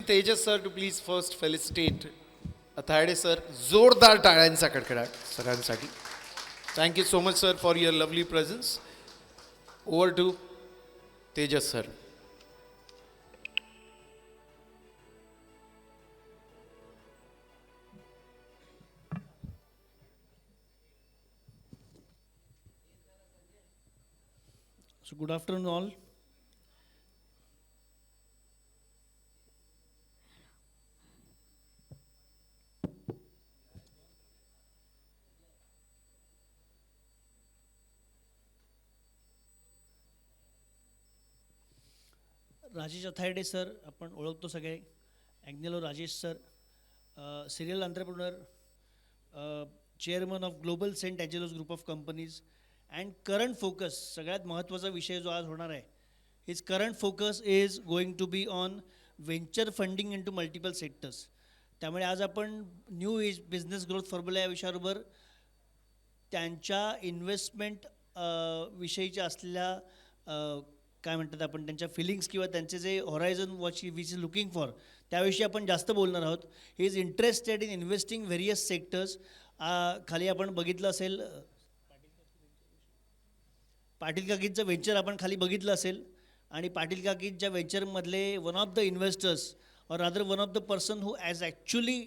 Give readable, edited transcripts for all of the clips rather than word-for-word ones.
Tejas sir to please first felicitate Athayde sir. जोरदार टाळ्यांचा कडकडाट सगळ्यांसाठी. Thank you so much sir for your lovely presence. Over to Tejas sir. So good afternoon all. Rajesh Athayde sir आपण ओळखतो सगळे. Agnelo Rajesh sir, serial entrepreneur, chairman of global saint Angelo's group of companies and current focus. सगळ्यात महत्त्वाचा विषय जो आज होणार आहे, his current focus is going to be on venture funding in to multiple sectors. त्यामुळे आज आपण new age business growth formula या विषयाबरोबर त्यांच्या इन्व्हेस्टमेंट विषयीच्या असलेल्या काय म्हणतात आपण त्यांच्या फिलिंग्स किंवा त्यांचे जे horizon watch which is looking for त्याविषयी आपण जास्त बोलणार आहोत. He is interested in investing various sectors. खाली आपण बघितलं असेल पाटील काकींचं व्हेंचर आपण खाली बघितलं असेल आणि पाटील काकींच्या व्हेंचरमधले one of the investors or rather one of the person who has actually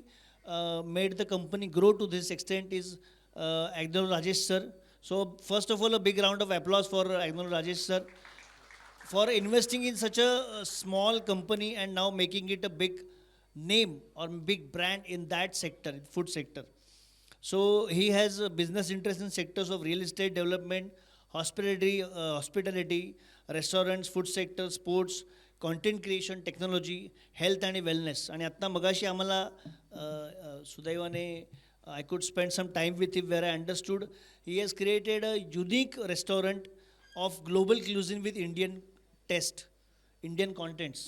made the company grow to this extent is Agnelo Rajesh sir. So first of all a big round of applause for Agnelo Rajesh sir for investing in such a small company and now making it a big name or big brand in that sector, food sector. So he has a business interest in sectors of real estate development, hospitality, restaurants, food sector, sports, content creation, technology, health and wellness. आणि आत्ता मगाशी आम्हाला सुदैवाने I could spend some time with him where I understood he has created a unique restaurant of global cuisine with Indian taste, Indian contents,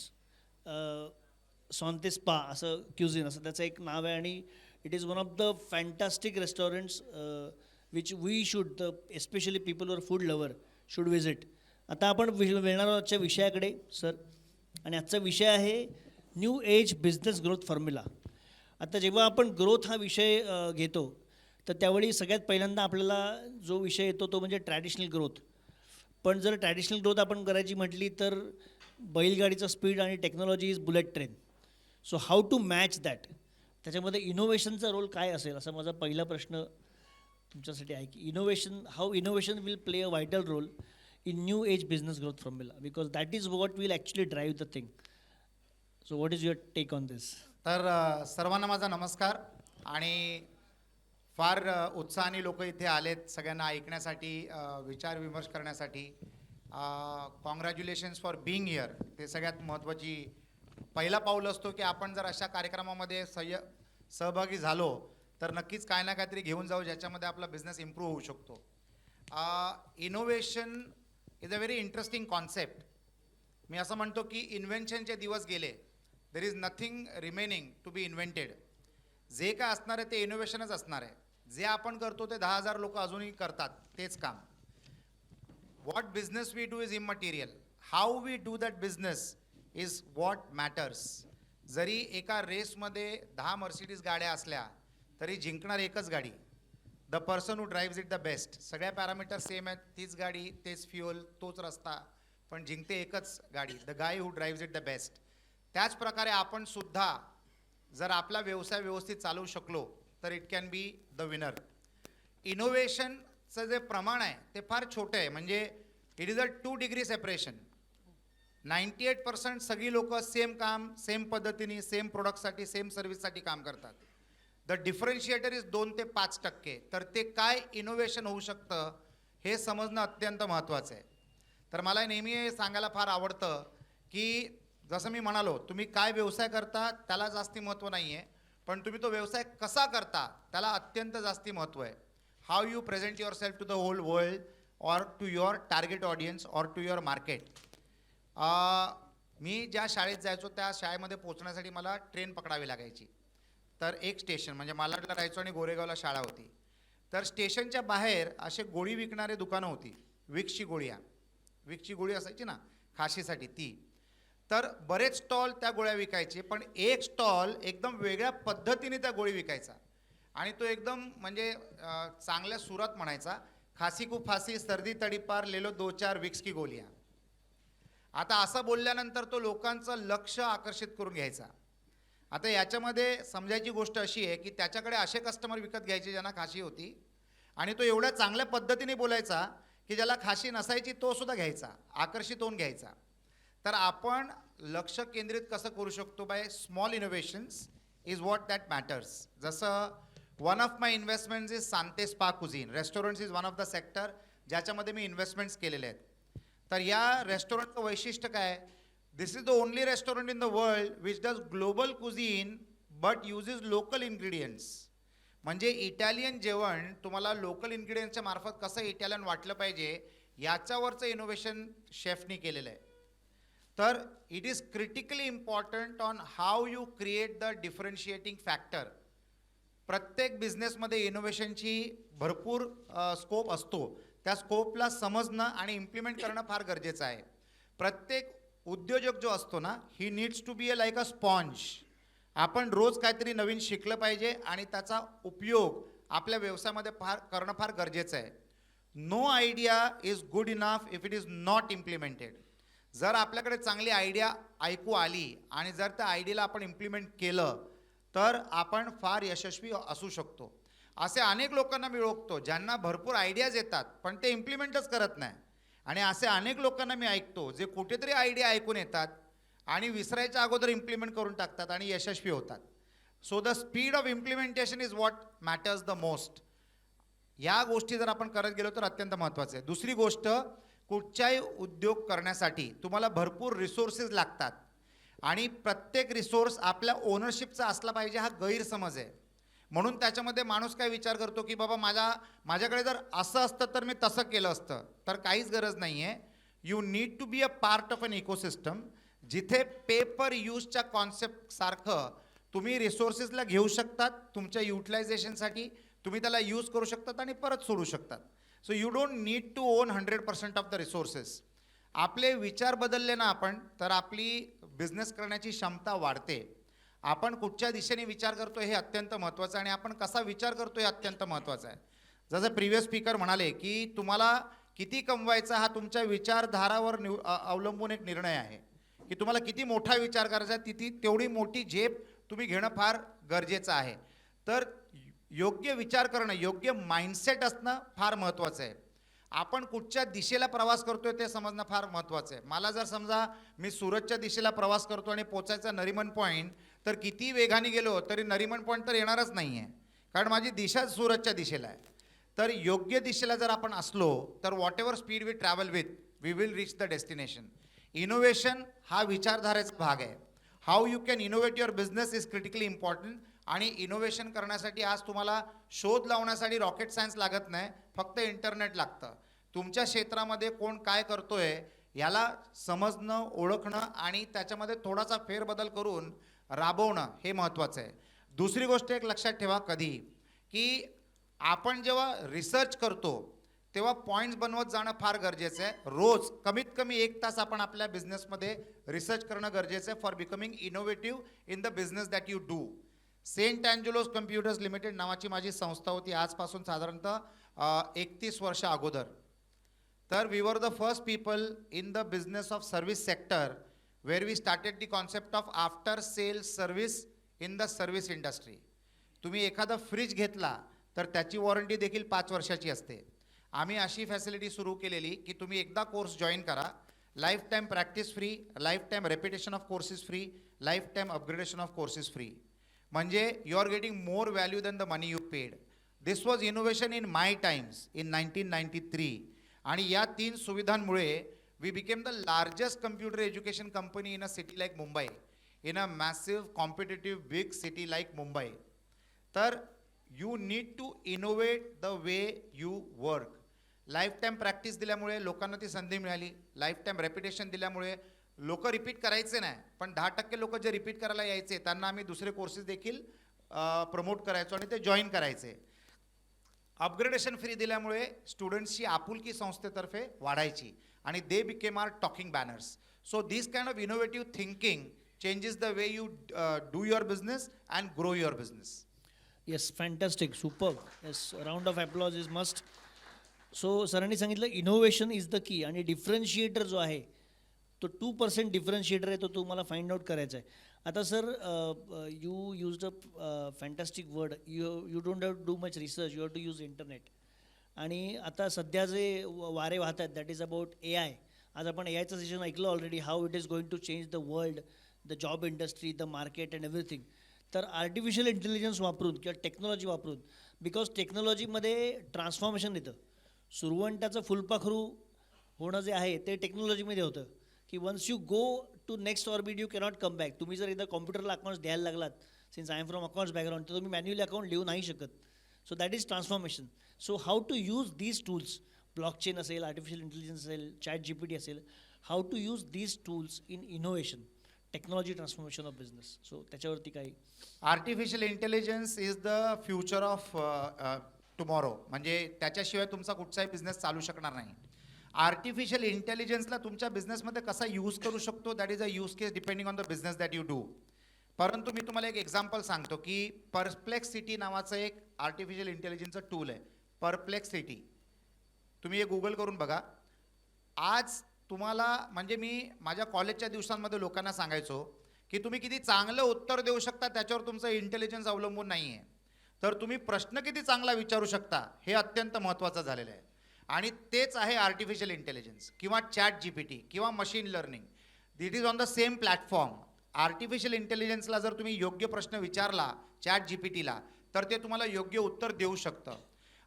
Sante Spa असं cuisine असं त्याचं एक नाव आहे. आणि it is one of the fantastic restaurants which we should the especially people वर food lover should visit. आता आपण मिळणार आहोत आजच्या विषयाकडे सर. आणि आजचा विषय आहे new age business growth formula. आता जेव्हा आपण ग्रोथ हा विषय घेतो तर त्यावेळी सगळ्यात पहिल्यांदा आपल्याला जो विषय येतो तो म्हणजे ट्रॅडिशनल ग्रोथ. पण जर ट्रॅडिशनल ग्रोथ आपण करायची म्हटली तर बैलगाडीचं स्पीड आणि technology is bullet train. So how to match that, त्याच्यामध्ये इनोव्हेशनचा रोल काय असेल असा माझा पहिला प्रश्न तुमच्यासाठी आहे की how innovation will play a vital role in new age business growth formula because that is what will actually drive the thing. So what is your take on this? तर सर्वांना माझा नमस्कार. आणि फार उत्साहाने लोक इथे आलेत सगळ्यांना ऐकण्यासाठी, विचार विमर्श करण्यासाठी. Congratulations for being here. ते सगळ्यात महत्त्वाची पहिला पाऊल असतो की आपण जर अशा कार्यक्रमामध्ये सहभागी झालो तर नक्कीच काय ना काहीतरी घेऊन जाऊ ज्याच्यामध्ये आपला बिझनेस इम्प्रूव्ह होऊ शकतो. Innovation is a very interesting concept. मी असं म्हणतो की इन्व्हेन्शनचे दिवस गेले. There is nothing remaining to be invented. जे काय असणार आहे ते इनोव्हेशनच असणार आहे. जे आपण करतो ते 10,000 लोक अजूनही करतात तेच काम. What business we do is immaterial. How we do that business is what matters. जरी एका रेसमध्ये 10 मर्सिडीज गाड्या असल्या तरी जिंकणार एकच गाडी. The person who drives it the best. सगळ्या पॅरामीटर सेम आहेत, तीच गाडी, तेच फ्युअल, तोच रस्ता, पण जिंकते एकच गाडी, the guy who drives it the best. त्याच प्रकारे आपण सुद्धा जर आपला व्यवसाय व्यवस्थित चालवू शकलो तर it can be the winner. इनोव्हेशनचं जे प्रमाण आहे ते फार छोटं आहे. म्हणजे it is a 2 degree separation. 98% सगळी लोक सेम काम सेम पद्धतीने सेम प्रोडक्टसाठी सेम सर्व्हिससाठी काम करतात. द डिफरन्शिएटर इज 2 ते 5%. तर ते काय इनोव्हेशन होऊ शकतं हे समजणं अत्यंत महत्त्वाचं आहे. तर मला नेहमी हे सांगायला फार आवडतं की जसं मी म्हणालो, तुम्ही काय व्यवसाय करता त्याला जास्ती महत्त्व नाही आहे, पण तुम्ही तो व्यवसाय कसा करता त्याला अत्यंत जास्ती महत्त्व आहे. How you present yourself to the whole world or to your target audience or to your market. मी ज्या शाळेत जायचो त्या शाळेमध्ये पोहोचण्यासाठी मला ट्रेन पकडावी लागायची. तर एक स्टेशन म्हणजे मालाडला राहायचो आणि गोरेगावला शाळा होती. तर स्टेशनच्या बाहेर असे गोळी विकणारे दुकानं होती. विक्सची गोळी असायची ना खाशीसाठी ती. तर बरेच स्टॉल त्या गोळ्या विकायचे, पण एक स्टॉल एकदम वेगळ्या पद्धतीने त्या गोळी विकायचा आणि तो एकदम म्हणजे चांगल्या सुरात म्हणायचा, खासी को फासी सर्दी तडीपार लेलो 2-4 विक्स की गोलियां. आता असं बोलल्यानंतर तो लोकांचं लक्ष आकर्षित करून घ्यायचा. आता याच्यामध्ये समजायची गोष्ट अशी आहे की त्याच्याकडे असे कस्टमर विकत घ्यायचे ज्यांना खाशी होती आणि तो एवढ्या चांगल्या पद्धतीने बोलायचा की ज्याला खाशी नसायची तो सुद्धा घ्यायचा, आकर्षित होऊन घ्यायचा. तर आपण लक्ष केंद्रित कसं करू शकतो? By small innovations is what that matters. जसं one of my investments is Sante Spa cuisine. Restaurants is one of the sector ज्याच्यामध्ये मी इन्व्हेस्टमेंट्स केलेले आहेत. तर या रेस्टॉरंटचं वैशिष्ट्य काय? This is the only restaurant in the world which does global cuisine but uses local ingredients. म्हणजे इटालियन जेवण तुम्हाला लोकल इन्ग्रेडियंट्सच्या मार्फत कसं इटालियन वाटलं पाहिजे याच्यावरचं इनोव्हेशन शेफनी केलेलं आहे. तर it is critically important on how you create the differentiating factor. प्रत्येक बिझनेसमध्ये इनोव्हेशनची भरपूर स्कोप असतो. त्या स्कोपला समजणं आणि इम्प्लिमेंट करणं फार गरजेचं आहे. प्रत्येक उद्योजक जो असतो ना, he needs to be like a sponge. आपण रोज काहीतरी नवीन शिकलं पाहिजे आणि त्याचा उपयोग आपल्या व्यवसायामध्ये करणं फार गरजेचं आहे. No idea is good enough if it is not implemented. जर आपल्याकडे चांगली आयडिया ऐकू आली आणि जर त्या आयडियाला आपण इम्प्लिमेंट केलं तर आपण फार यशस्वी असू शकतो. असे अनेक लोकांना मी ओळखतो ज्यांना भरपूर आयडियाज येतात पण ते इम्प्लिमेंटच करत नाही. आणि असे अनेक लोकांना मी ऐकतो जे कुठेतरी आयडिया ऐकून येतात आणि विसरायच्या अगोदर इम्प्लिमेंट करून टाकतात आणि यशस्वी होतात. So the speed of implementation is what matters the most. या गोष्टी जर आपण करत गेलो तर अत्यंत महत्त्वाचं आहे. दुसरी गोष्ट, कुठच्याही उद्योग करण्यासाठी तुम्हाला भरपूर रिसोर्सेस लागतात आणि प्रत्येक रिसोर्स आपल्या ओनरशिपचा असला पाहिजे हा गैरसमज आहे. म्हणून त्याच्यामध्ये माणूस काय विचार करतो की बाबा माझ्याकडे जर असं असतं तर मी तसं केलं असतं. तर काहीच गरज नाही आहे. You need to be a part of an ecosystem जिथे पे पर यूजच्या कॉन्सेप्टसारखं तुम्ही रिसोर्सेसला घेऊ शकतात, तुमच्या युटिलायझेशनसाठी तुम्ही त्याला यूज करू शकतात आणि परत सोडू शकतात. So you don't need to own 100% of the resources. आपले विचार बदलले ना आपण तर आपली बिझनेस करण्याची क्षमता वाढते. आपण कुठच्या दिशेने विचार करतो हे अत्यंत महत्त्वाचं आहे आणि आपण कसा विचार करतो हे अत्यंत महत्त्वाचं आहे. जसं प्रिव्हियस स्पीकर म्हणाले की तुम्हाला किती कमवायचा हा तुमच्या विचारधारावर अवलंबून एक निर्णय आहे की तुम्हाला किती मोठा विचार करायचा आहे, तेवढी मोठी झेप तुम्ही घेणं फार गरजेचं आहे. तर योग्य विचार करणं, योग्य माइंडसेट असणं फार महत्त्वाचं आहे. आपण कुठच्या दिशेला प्रवास करतोय ते समजणं फार महत्त्वाचं आहे. मला जर समजा मी सुरतच्या दिशेला प्रवास करतो आणि पोचायचा नरिमन पॉईंट, तर किती वेगाने गेलो तरी नरिमन पॉईंट तर येणारच नाही आहे, कारण माझी दिशा सुरतच्या दिशेला आहे. तर योग्य दिशेला जर आपण असलो तर whatever speed we travel with we will reach the destination. Innovation हा विचारधारेचा भाग आहे. How you can innovate your business is critically important. आणि इनोव्हेशन करण्यासाठी आज तुम्हाला शोध लावण्यासाठी रॉकेट सायन्स लागत नाही, फक्त इंटरनेट लागतं. तुमच्या क्षेत्रामध्ये कोण काय करतोय याला समजणं, ओळखणं आणि त्याच्यामध्ये थोडासा फेरबदल करून राबवणं हे महत्त्वाचं आहे. दुसरी गोष्ट एक लक्षात ठेवा कधी की आपण जेव्हा रिसर्च करतो तेव्हा पॉईंट्स बनवत जाणं फार गरजेचं आहे. रोज कमीत कमी 1 तास आपण आपल्या बिझनेसमध्ये रिसर्च करणं गरजेचं आहे for becoming innovative in the business that you do. Saint Angelo's computers limited नावाची माझी संस्था होती आजपासून साधारणतः 31 वर्ष अगोदर. तर we were the first people in the business of service sector where we started the concept of after sale service in the service industry. तुम्ही एखादा फ्रीज घेतला तर त्याची वॉरंटी देखील 5 वर्षाची असते. आम्ही अशी फॅसिलिटी सुरू केलेली की तुम्ही एकदा कोर्स जॉईन करा, life time practice free, life time repetition of courses free, life time upgradation of courses free. म्हणजे you are getting more value than the money you paid. This was innovation in my times in 1993. आणि या 3 सुविधांमुळे we became the largest computer education company in a city like Mumbai, in a massive competitive big city like Mumbai. तर you need to innovate the way you work. Life time practice दिल्यामुळे लोकांना ती संधी मिळाली. Life time repetition दिल्यामुळे लोक repeat करायचे नाही, पण 10% लोक जे रिपीट करायला यायचे त्यांना आम्ही दुसरे कोर्सेस देखील प्रमोट करायचो आणि ते जॉईन करायचे. अपग्रेडेशन फ्री दिल्यामुळे स्टुडंट्सची आपुलकी संस्थेतर्फे वाढायची आणि they became our talking banners. So this kind of innovative thinking changes the way you do your business and grow your business. Yes fantastic super yes round of applause is must. So सरांनी सांगितलं innovation is the key आणि डिफरन्शिएटर जो आहे तो 2% डिफरन्शिएटर आहे तो तुम्हाला find out करायचा आहे. आता sir you use a fantastic word you don't have do much research you have to use internet. आणि आता सध्या जे वारे वाहत आहेत दॅट इज अबाउट AI. आज आपण AIचं सेशन ऐकलं already how it is going to change the world, the job industry, the market and everything. तर आर्टिफिशियल इंटेलिजन्स वापरून किंवा टेक्नॉलॉजी वापरून बिकॉज टेक्नॉलॉजीमध्ये ट्रान्सफॉर्मेशन येतं. सुरवंटाचं फुलपाखरू होणं जे आहे ते टेक्नॉलॉजीमध्ये होतं की once you go to next orbit you cannot come back. तुम्ही जर एकदा कॉम्प्युटरला अकाउंट्स द्यायला लागलात since I am from accounts background तर तुम्ही मॅन्युअली अकाउंट लिहू नाही शकत. So that is transformation. So how to use these tools blockchain असेल, आर्टिफिशियल इंटेलिजन्स असेल, ChatGPT असेल, how to use these tools in innovation, technology transformation of business. So त्याच्यावरती काही artificial intelligence is the future of tomorrow. म्हणजे त्याच्याशिवाय तुमचा कुठचाही business चालू शकणार नाही. आर्टिफिशियल इंटेलिजन्सला तुमच्या बिझनेसमध्ये कसा यूज करू शकतो that is a use case depending on the business that you do. परंतु मी तुम्हाला एक एक्झाम्पल सांगतो की परप्लेक्सिटी नावाचं एक आर्टिफिशियल इंटेलिजन्सचं टूल आहे. परप्लेक्सिटी तुम्ही हे गुगल करून बघा. आज तुम्हाला म्हणजे मी माझ्या कॉलेजच्या दिवसांमध्ये लोकांना सांगायचो की तुम्ही किती चांगलं उत्तर देऊ शकता त्याच्यावर तुमचं इंटेलिजन्स अवलंबून नाही आहे, तर तुम्ही प्रश्न किती चांगला विचारू शकता हे अत्यंत महत्त्वाचं झालेलं आहे. आणि तेच आहे आर्टिफिशियल इंटेलिजन्स किंवा ChatGPT किंवा machine learning. It is on the same platform. Artificial इंटेलिजन्सला जर तुम्ही योग्य प्रश्न विचारला ChatGPTला तर ते तुम्हाला योग्य उत्तर देऊ शकतं.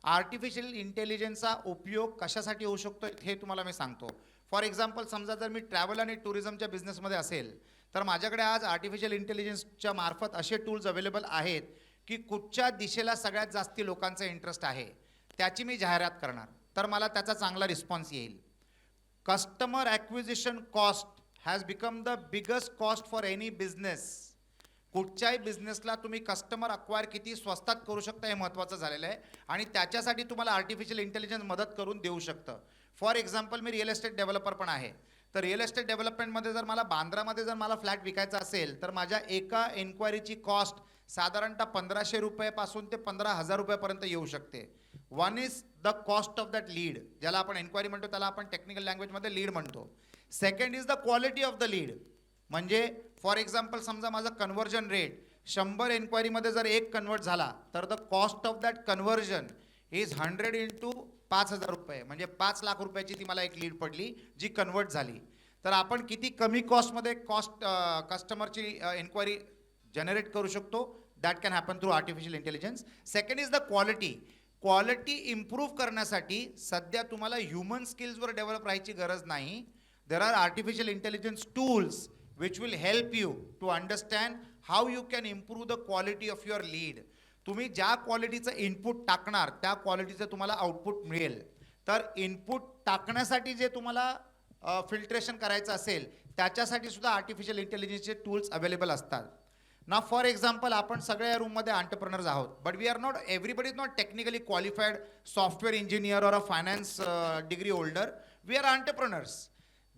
आर्टिफिशियल इंटेलिजन्सचा उपयोग कशासाठी होऊ शकतो हे तुम्हाला मी सांगतो. फॉर एक्झाम्पल समजा जर मी ट्रॅव्हल आणि टुरिझमच्या बिझनेसमध्ये असेल तर माझ्याकडे आज आर्टिफिशियल इंटेलिजन्सच्या मार्फत असे टूल्स अवेलेबल आहेत की कुठच्या दिशेला सगळ्यात जास्ती लोकांचा इंटरेस्ट आहे त्याची मी जाहिरात करणार तर मला त्याचा चांगला रिस्पॉन्स येईल. Customer acquisition cost has become the biggest cost for any business. कुठच्याही बिझनेसला तुम्ही कस्टमर अक्वायर किती स्वस्तात करू शकता हे महत्त्वाचं झालेलं आहे आणि त्याच्यासाठी तुम्हाला आर्टिफिशियल इंटेलिजन्स मदत करून देऊ शकतं. For example me real estate developer पण आहे. तर रिअल एस्टेट डेव्हलपमेंटमध्ये जर मला बांद्रामध्ये जर मला फ्लॅट विकायचा असेल तर माझ्या एका एन्क्वायरीची कॉस्ट साधारणतः 1500 रुपयापासून ते 15,000 रुपयापर्यंत येऊ शकते. One is the cost of that lead, ज्याला आपण एन्क्वायरी म्हणतो त्याला आपण टेक्निकल लँग्वेजमध्ये लीड म्हणतो. Second is the quality of the lead. म्हणजे फॉर एक्झाम्पल समजा माझं कन्व्हर्जन रेट 100 एन्क्वायरीमध्ये जर एक कन्वर्ट झाला तर the cost of that conversion is 100 into 5,000 रुपये. म्हणजे 5 लाख रुपयाची ती मला एक लीड पडली जी कन्वर्ट झाली. तर आपण किती कमी कॉस्टमध्ये कस्टमरची एन्क्वायरी जनरेट करू शकतो that can happen through artificial intelligence. Second is the quality. Quality improve करण्यासाठी सध्या तुम्हाला ह्युमन स्किल्सवर डेव्हलप राहायची गरज नाही. There are artificial intelligence tools which will help you to understand how you can improve the quality of your lead. तुम्ही ज्या क्वालिटीचं इनपुट टाकणार त्या क्वालिटीचं तुम्हाला आउटपुट मिळेल. तर इनपुट टाकण्यासाठी जे तुम्हाला फिल्ट्रेशन करायचं असेल त्याच्यासाठी सुद्धा आर्टिफिशियल इंटेलिजन्सचे टूल्स अवेलेबल असतात. ना फॉर एक्झाम्पल आपण सगळ्या या रूममध्ये एंटरप्रेनर्स आहोत but we are not everybody is not technically qualified software engineer or a finance degree holder. We are entrepreneurs.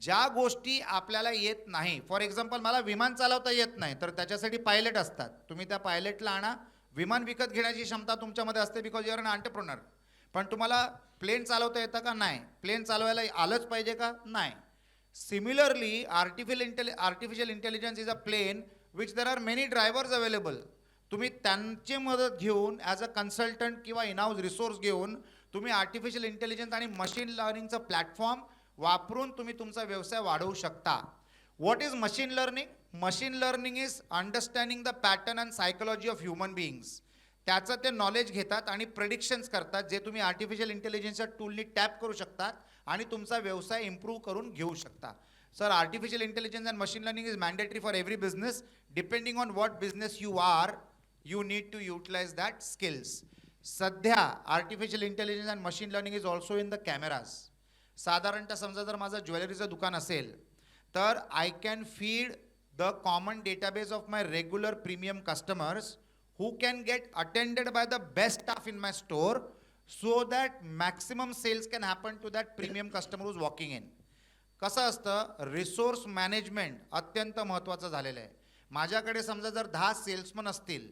ज्या गोष्टी आपल्याला येत नाही, फॉर एक्झाम्पल मला विमान चालवता येत नाही तर त्याच्यासाठी पायलट असतात. तुम्ही त्या पायलटला आणा, विमान विकत घेण्याची क्षमता तुमच्यामध्ये असते because you are an entrepreneur. पण तुम्हाला प्लेन चालवता येतं का? नाही. प्लेन चालवायला आलंच पाहिजे का? नाही. Similarly artificial intelligence is a plane which there are many drivers available. तुम्ही त्यांची मदत घेऊन ॲज अ कन्सल्टंट किंवा इनहाऊस रिसोर्स घेऊन तुम्ही आर्टिफिशियल इंटेलिजन्स आणि मशीन लर्निंगचं प्लॅटफॉर्म वापरून तुम्ही तुमचा व्यवसाय वाढवू शकता. What is machine learning? Machine learning is understanding the pattern and psychology of human beings. त्याचं ते नॉलेज घेतात आणि प्रेडिक्शन्स करतात जे तुम्ही आर्टिफिशियल इंटेलिजन्सच्या टूलनी टॅप करू शकतात आणि तुमचा व्यवसाय इम्प्रूव्ह करून घेऊ शकता. Sir, artificial intelligence and machine learning is mandatory for every business. Depending on what business you are, you need to utilize that skills. सध्या artificial intelligence and machine learning is also in the cameras. साधारणतः समजा जर माझं ज्वेलरीचं दुकान असेल तर I can feed the common database of my regular premium customers who can get attended by the best staff in my store so that maximum sales can happen to that premium customer who's walking in. कसं असतं, resource management अत्यंत महत्त्वाचं झालेलं आहे. माझ्याकडे समजा जर 10 salesman असतील,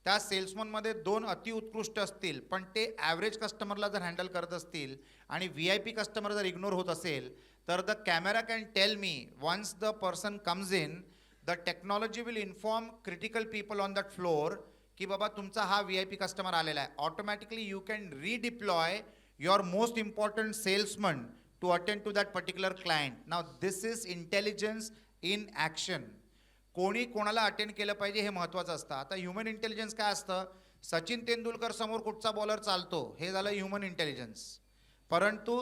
त्या सेल्समनमध्ये 2 अतिउत्कृष्ट असतील, पण ते ॲव्हरेज कस्टमरला जर हँडल करत असतील आणि VIP कस्टमर जर इग्नोर होत असेल, तर the camera can tell me once the person comes in, the technology will inform critical people on that floor की बाबा तुमचा हा VIP कस्टमर आलेला आहे. Automatically you can redeploy your most important salesman to attend to that particular client. Now this is intelligence in action. कोणी कोणाला attend केलं पाहिजे हे महत्त्वाचं असतं. आता ह्युमन इंटेलिजन्स काय असतं, सचिन तेंडुलकर समोर कुठचा बॉलर चालतो हे झालं ह्युमन इंटेलिजन्स. परंतु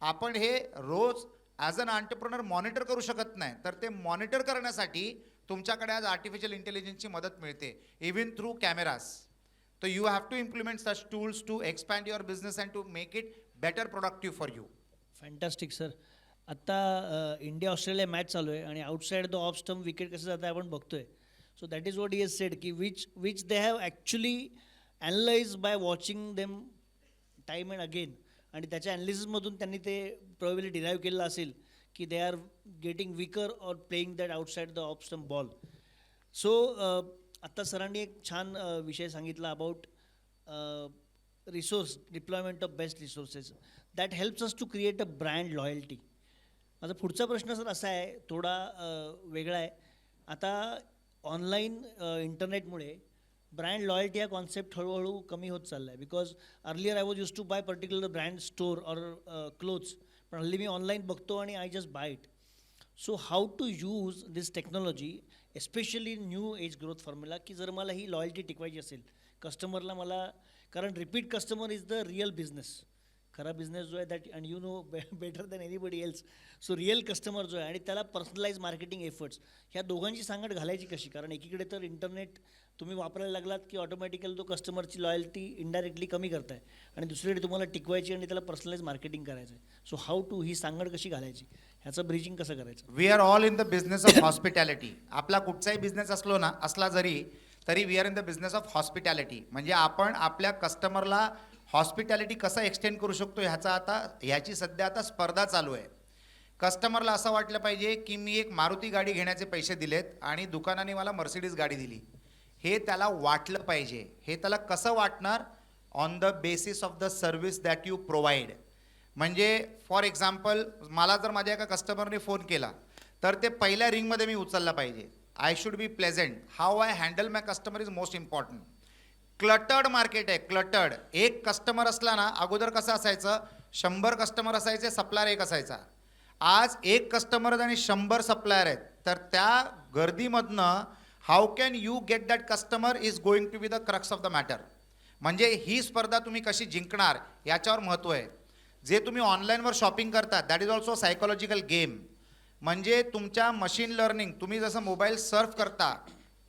आपण हे रोज ॲज अन एंटरप्रेन्योर मॉनिटर करू शकत नाही, तर ते मॉनिटर करण्यासाठी तुमच्याकडे आज आर्टिफिशियल इंटेलिजन्सची मदत मिळते, इवन थ्रू कॅमेराज. तर you have to implement such tools to expand your business and to make it better productive for you. Fantastic sir. आत्ता इंडिया ऑस्ट्रेलिया मॅच चालू आहे आणि outside the off stump wicket कसं जातं आपण बघतोय. So that is what he has said की which they have actually analyse by watching them time and again, आणि त्याच्या ॲनालिसिसमधून त्यांनी ते प्रॉबेबली डिराईव्ह केलेलं असेल की they are getting weaker or playing that outside the off stump ball. So आत्ता सरांनी एक छान विषय सांगितला about resource deployment of best resources that helps us to create a brand loyalty. माझा पुढचा प्रश्न सर असा आहे, थोडा वेगळा आहे. आता ऑनलाईन इंटरनेटमुळे ब्रँड लॉयल्टी हा कॉन्सेप्ट हळूहळू कमी होत चालला आहे. Because earlier I was use to buy particular brand store or clothes, पण हल्ली मी ऑनलाईन बघतो आणि I just buy it. So how to use this technology especially new age growth formula, की जर मला ही लॉयल्टी टिकवायची असेल कस्टमरला, मला कारण repeat customer is the real business. खरा बिझनेस जो आहे that and you know better than anybody else. So real customer जो आहे आणि त्याला पर्सनलाइज मार्केटिंग एफर्ट्स, ह्या दोघांची सांगड घालायची कशी? कारण एकीकडे तर इंटरनेट तुम्ही वापरायला लागलात की ऑटोमॅटिकली तो कस्टमरची लॉयल्टी इनडायरेक्टली कमी करताय, आणि दुसरीकडे तुम्हाला टिकवायची आणि त्याला पर्सनलाइज मार्केटिंग करायचं आहे. सो हाऊ टू ही सांगड कशी घालायची, ह्याचं ब्रिजिंग कसं करायचं? We are all in the business of hospitality. आपला कुठचाही बिझनेस असला जरी तरी we are in the business of hospitality. म्हणजे आपण आपल्या कस्टमरला हॉस्पिटॅलिटी कसं एक्सटेंड करू शकतो ह्याची सध्या आता स्पर्धा चालू आहे. कस्टमरला असं वाटलं पाहिजे की मी एक मारुती गाडी घेण्याचे पैसे दिलेत आणि दुकानाने मला मर्सिडीज गाडी दिली, हे त्याला वाटलं पाहिजे. हे त्याला कसं वाटणार? On the basis of the service that you provide. म्हणजे फॉर एक्झाम्पल, मला जर माझ्या एका कस्टमरने फोन केला तर ते पहिल्या रिंगमध्ये मी उचलला पाहिजे. I should be pleasant. How I handle my customer is most important. Cluttered market आहे, क्लटर्ड. एक कस्टमर असला ना, अगोदर कसं असायचं, 100 कस्टमर असायचे, सप्लायर एक असायचा. आज एक कस्टमर आणि 100 सप्लायर आहेत. तर त्या गर्दीमधनं how can you get that customer is going to be the crux of the matter. म्हणजे ही स्पर्धा तुम्ही कशी जिंकणार याच्यावर महत्त्व आहे. जे तुम्ही ऑनलाईनवर शॉपिंग करता that is also psychological game. म्हणजे तुमच्या मशीन लर्निंग, तुम्ही जसं मोबाईल सर्फ करता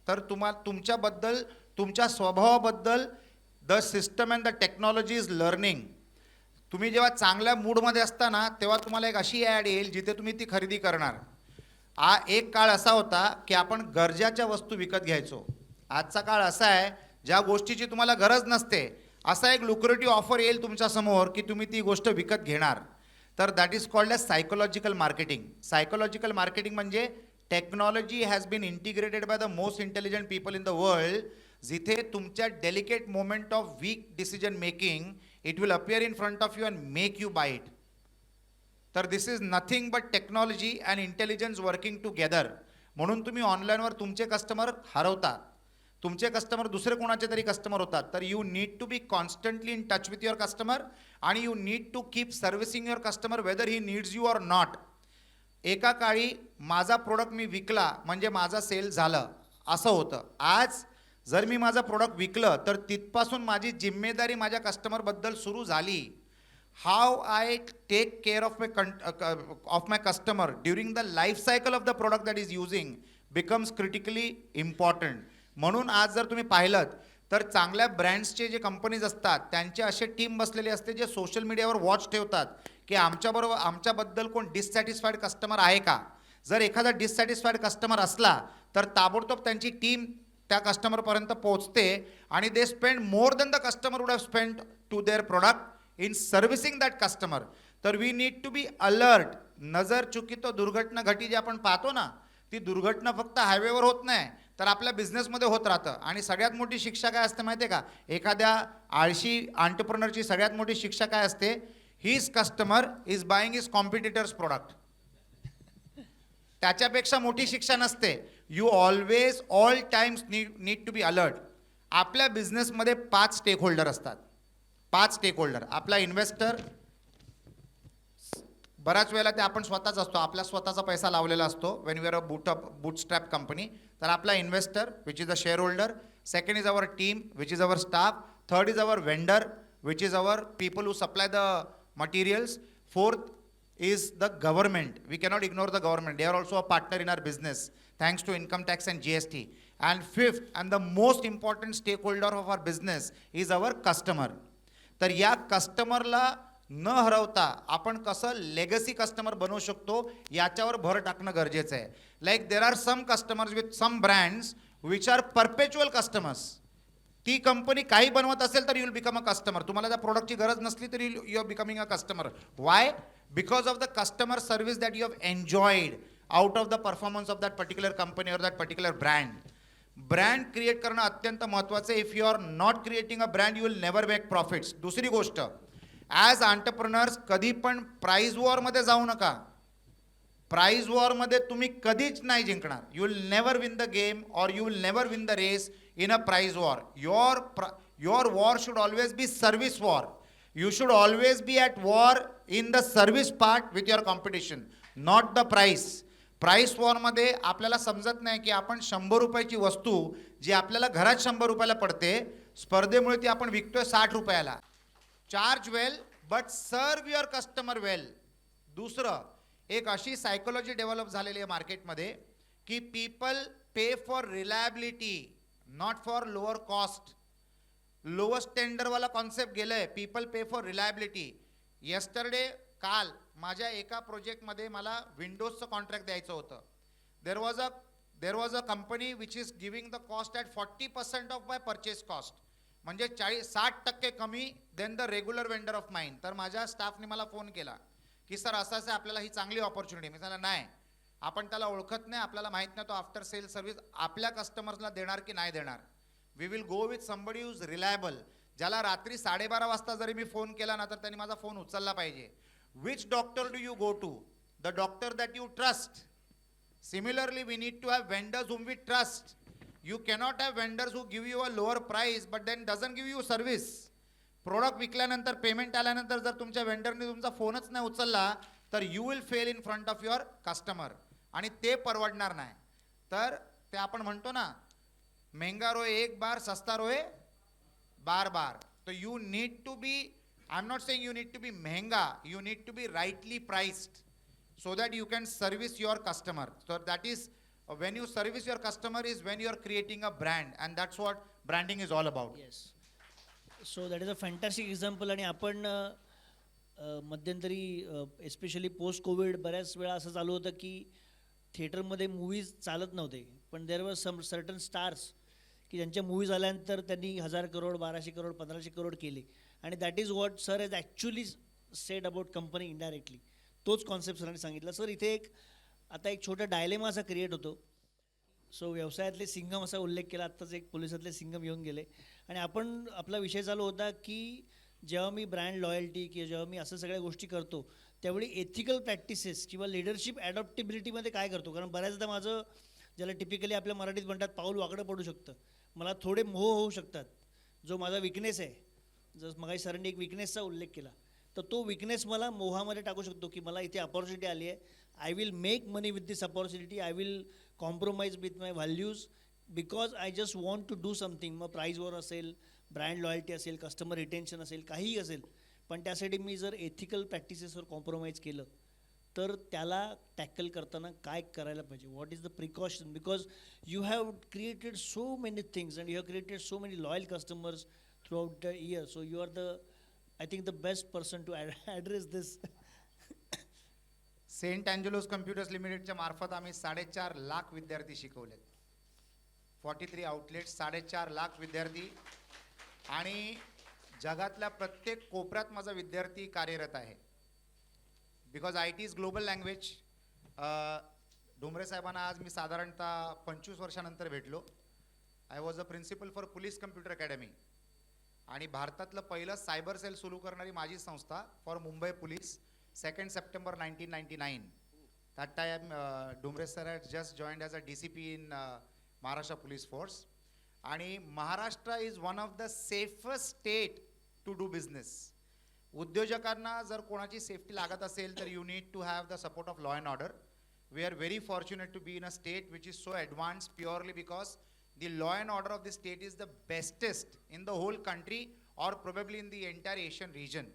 तर तुमच्याबद्दल, तुमच्या स्वभावाबद्दल the system and the technology is learning. तुम्ही जेव्हा चांगल्या मूडमध्ये असता ना, तेव्हा तुम्हाला एक अशी ॲड येईल जिथे तुम्ही ती खरेदी करणार. एक काळ असा होता की आपण गरजाच्या वस्तू विकत घ्यायचो. आजचा काळ असा आहे ज्या गोष्टीची तुम्हाला गरज नसते, असा एक लुक्रेटिव्ह ऑफर येईल तुमच्यासमोर की तुम्ही ती गोष्ट विकत घेणार. तर that is called as psychological marketing. Psychological marketing म्हणजे technology has been integrated by the most intelligent people in the world. जिथे तुमच्या delicate moment of weak decision making it will appear in front of you and make you buy it. तर this is nothing but technology and intelligence working together. म्हणून तुम्ही ऑनलाईनवर तुमचे customer हरवता, तुमचे customer दुसरे कोणाचे तरी कस्टमर होतात. तर you need to be constantly in touch with your customer आणि you need to keep servicing your customer whether he needs you or not. एका काळी माझा प्रोडक्ट मी विकला म्हणजे माझा सेल झालं असं होतं. आज जर मी माझं प्रोडक्ट विकलं तर तिथपासून माझी जिम्मेदारी माझ्या कस्टमरबद्दल सुरू झाली. How I take care of my customer during the life cycle of the product that is using becomes critically important. म्हणून आज जर तुम्ही पाहिलं तर चांगल्या ब्रँड्सचे जे कंपनीज असतात त्यांचे असे टीम बसलेले असते जे सोशल मीडियावर वॉच ठेवतात की आमच्याबद्दल कोण डिससॅटिस्फाईड कस्टमर आहे का. जर एखादा डिससॅटिस्फाईड कस्टमर असला तर ताबडतोब त्यांची टीम त्या कस्टमरपर्यंत पोहोचते आणि they spend more than the customer would have spend to their product in servicing that customer. तर we need to be alert. नजर चुकी तो दुर्घटना घटी जी आपण पाहतो ना, ती दुर्घटना फक्त हायवेवर होत नाही, तर आपल्या बिझनेसमध्ये होत राहतं. आणि सगळ्यात मोठी शिक्षा काय असते माहिती आहे का? एखाद्या आळशी एंटरप्रेन्योरची सगळ्यात मोठी शिक्षा काय असते? His customer is buying his competitor's product. त्याच्यापेक्षा मोठी शिक्षा नसते. You always all times need to be alert. आपल्या बिझनेसमध्ये 5 स्टेक होल्डर असतात. 5 स्टेक होल्डर. आपला इन्व्हेस्टर, बऱ्याच वेळेला ते आपण स्वतःच असतो, आपला स्वतःचा पैसा लावलेला असतो when we are a bootstrap company. तर आपला investor which is a shareholder, second is our team which is our staff, third is our vendor which is our people who supply the materials, fourth is the government. We cannot ignore the government. They are also a partner in our business thanks to income tax and GST. And fifth and the most important stakeholder of our business is our customer. तर या कस्टमरला न हरवता आपण कसं legacy customer बनवू शकतो याच्यावर भर टाकणं गरजेचं आहे. Like there are some customers with some brands which are perpetual customers. ती कंपनी काही बनवत असेल तर you will become a customer. तुम्हाला त्या प्रोडक्टची गरज नसली तरी you are becoming a customer. Why? Because of the customer service that you have enjoyed out of the performance of that particular company और that particular brand. Brand create करणं अत्यंत महत्त्वाचं आहे. If you are not creating a brand you will never make profits. दुसरी गोष्ट, as entrepreneurs कधी पण price वॉरमध्ये जाऊ नका. प्राइस वॉरमध्ये तुम्ही कधीच नाही जिंकणार. You will never win the game और you will never win the race in a price war. Your war should always be service war. You should always be at war in the service part with your competition, not the price. Price वॉरमध्ये आपल्याला समजत नाही की आपण 100 रुपयाची वस्तू जी आपल्याला घरात 100 रुपयाला पडते, स्पर्धेमुळे ती आपण विकतोय 60 रुपयाला. Charge well but serve your customer well. दुसरं, एक अशी सायकोलॉजी डेव्हलप झालेली आहे मार्केटमध्ये की people pay for reliability not for lower cost. Lowest टेंडरवाला कॉन्सेप्ट गेलंय. People pay for reliability. Yesterday, काल माझ्या एका प्रोजेक्टमध्ये मला विंडोजचं कॉन्ट्रॅक्ट द्यायचं होतं. There was a company which is giving the cost at 40% of my purchase cost. म्हणजे 60% कमी then the regular vendor of mine. तर माझ्या स्टाफने मला फोन केला की सर असं असं आपल्याला ही चांगली ऑपॉर्च्युनिटी. मी सांगितलं नाही, आपण त्याला ओळखत नाही, आपल्याला माहीत नाही तो आफ्टर सेल सर्व्हिस आपल्या कस्टमर्सला देणार की नाही देणार. We will go with somebody use reliable. ज्याला रात्री 12:30 वाजता जरी मी फोन केला ना तर त्यांनी माझा फोन उचलला पाहिजे. Which doctor do you go to? The doctor that you trust. Similarly we need to have vendors whom we trust. You cannot have vendors who give you a lower price but then doesn't give you service. Product विकल्यानंतर payment आल्यानंतर जर तुमच्या वेंडरने तुमचा फोनच नाही उचलला तर you will fail in front of your customer आणि ते परवडणार नाही. तर ते आपण म्हणतो ना, महंगा रोए एक बार सस्ता रोए बार बार. तो you need to be, I am not saying you need to be महंगा, you need to be rightly priced so that you can service your customer. So that is when you service your customer is when you are creating a brand, and that's what branding is all about. Yes. So that is a fantastic example. आणि आपण मध्यंतरी especially post Covid बऱ्याच वेळा असं चालू होतं की थिएटरमध्ये मूवीज चालत नव्हते, पण देर वर सम सर्टन स्टार्स की ज्यांच्या मूवीज आल्यानंतर त्यांनी 1000 करोड 1200 करोड 1500 करोड केले. आणि that is what sir has actually sed about company indirectly. तोच कॉन्सेप्ट सरांनी सांगितला. सर इथे आता एक छोटा डायलेमा असा क्रिएट होतो. सो व्यवसायातले सिंगम असा उल्लेख केला, आत्ताच एक पोलिसातले सिंगम येऊन गेले. आणि आपण आपला विषय चालू होता की जेव्हा मी ब्रँड लॉयल्टी किंवा जेव्हा मी असं सगळ्या गोष्टी करतो त्यावेळी एथिकल प्रॅक्टिसेस किंवा लिडरशिप ॲडॉप्टेबिलिटीमध्ये काय करतो. कारण बऱ्याचदा माझं, ज्याला टिपिकली आपल्या मराठीत म्हणतात पाऊल वाकडं पडू शकतं, मला थोडे मोह होऊ शकतात. जो माझा विकनेस आहे, जसं मगाशी सरांनी एक विकनेसचा उल्लेख केला, तर तो विकनेस मला मोहामध्ये टाकू शकतो की मला इथे अपॉर्च्युनिटी आली आहे, I will make money with this opportunity, I will compromise with my values because I just want to do something. मग प्राईजवर असेल, ब्रँड लॉयल्टी असेल, कस्टमर रिटेन्शन असेल, काहीही असेल, पण त्यासाठी मी जर एथिकल प्रॅक्टिसेसवर कॉम्प्रोमाइज केलं तर त्याला टॅकल करताना काय करायला पाहिजे, what is the precaution, because you have created so many things and you have created so many loyal customers throughout the year. So you are the, I think, the best person to address this. Saint Angelo's Computers लिमिटेडच्या मार्फत आम्ही 4.5 लाख विद्यार्थी शिकवलेत. 43 outlets, 4.5 lakh विद्यार्थी, आणि जगातल्या प्रत्येक कोपऱ्यात माझा विद्यार्थी कार्यरत आहे. Because IT is global language. Dombre साहेबांना आज मी साधारणतः 25 वर्षानंतर भेटलो. I was a principal for police computer academy आणि भारतातलं पहिलं सायबर सेल सुरू करणारी माझी संस्था for Mumbai police 2 September 1999. That time Dumbre sir had just joined as a DCP in Maharashtra Police Force. आणि Maharashtra is one of the safest state to do business. उद्योजकांना जर कोणाची सेफ्टी लागत असेल तर you need to have the support of law and order. We are very fortunate to be in a state which is so advance purely because the law and order of the state is the bestest in the whole country or probably in the entire Asian region.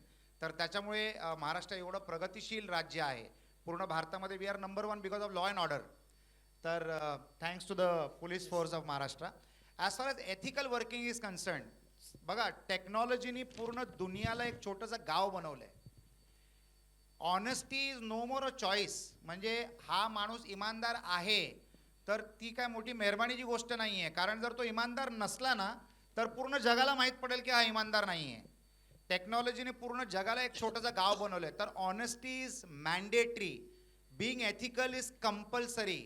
तर त्याच्यामुळे महाराष्ट्र एवढं प्रगतिशील राज्य आहे. पूर्ण भारतामध्ये we are number 1 because of law and order. तर thanks to the police force of Maharashtra. As far as ethical working is concern, बघा टेक्नॉलॉजीनी पूर्ण दुनियाला एक छोटंसं गाव बनवलं आहे. Honesty is no more a choice. म्हणजे हा माणूस इमानदार आहे तर ती काय मोठी मेहरबानीची गोष्ट नाही आहे. कारण जर तो इमानदार नसला ना तर पूर्ण जगाला माहीत पडेल की हा इमानदार नाही आहे. टेक्नॉलॉजीने पूर्ण जगाला एक छोटंसं गाव बनवलं आहे. तर honesty is mandatory, being ethical is compulsory.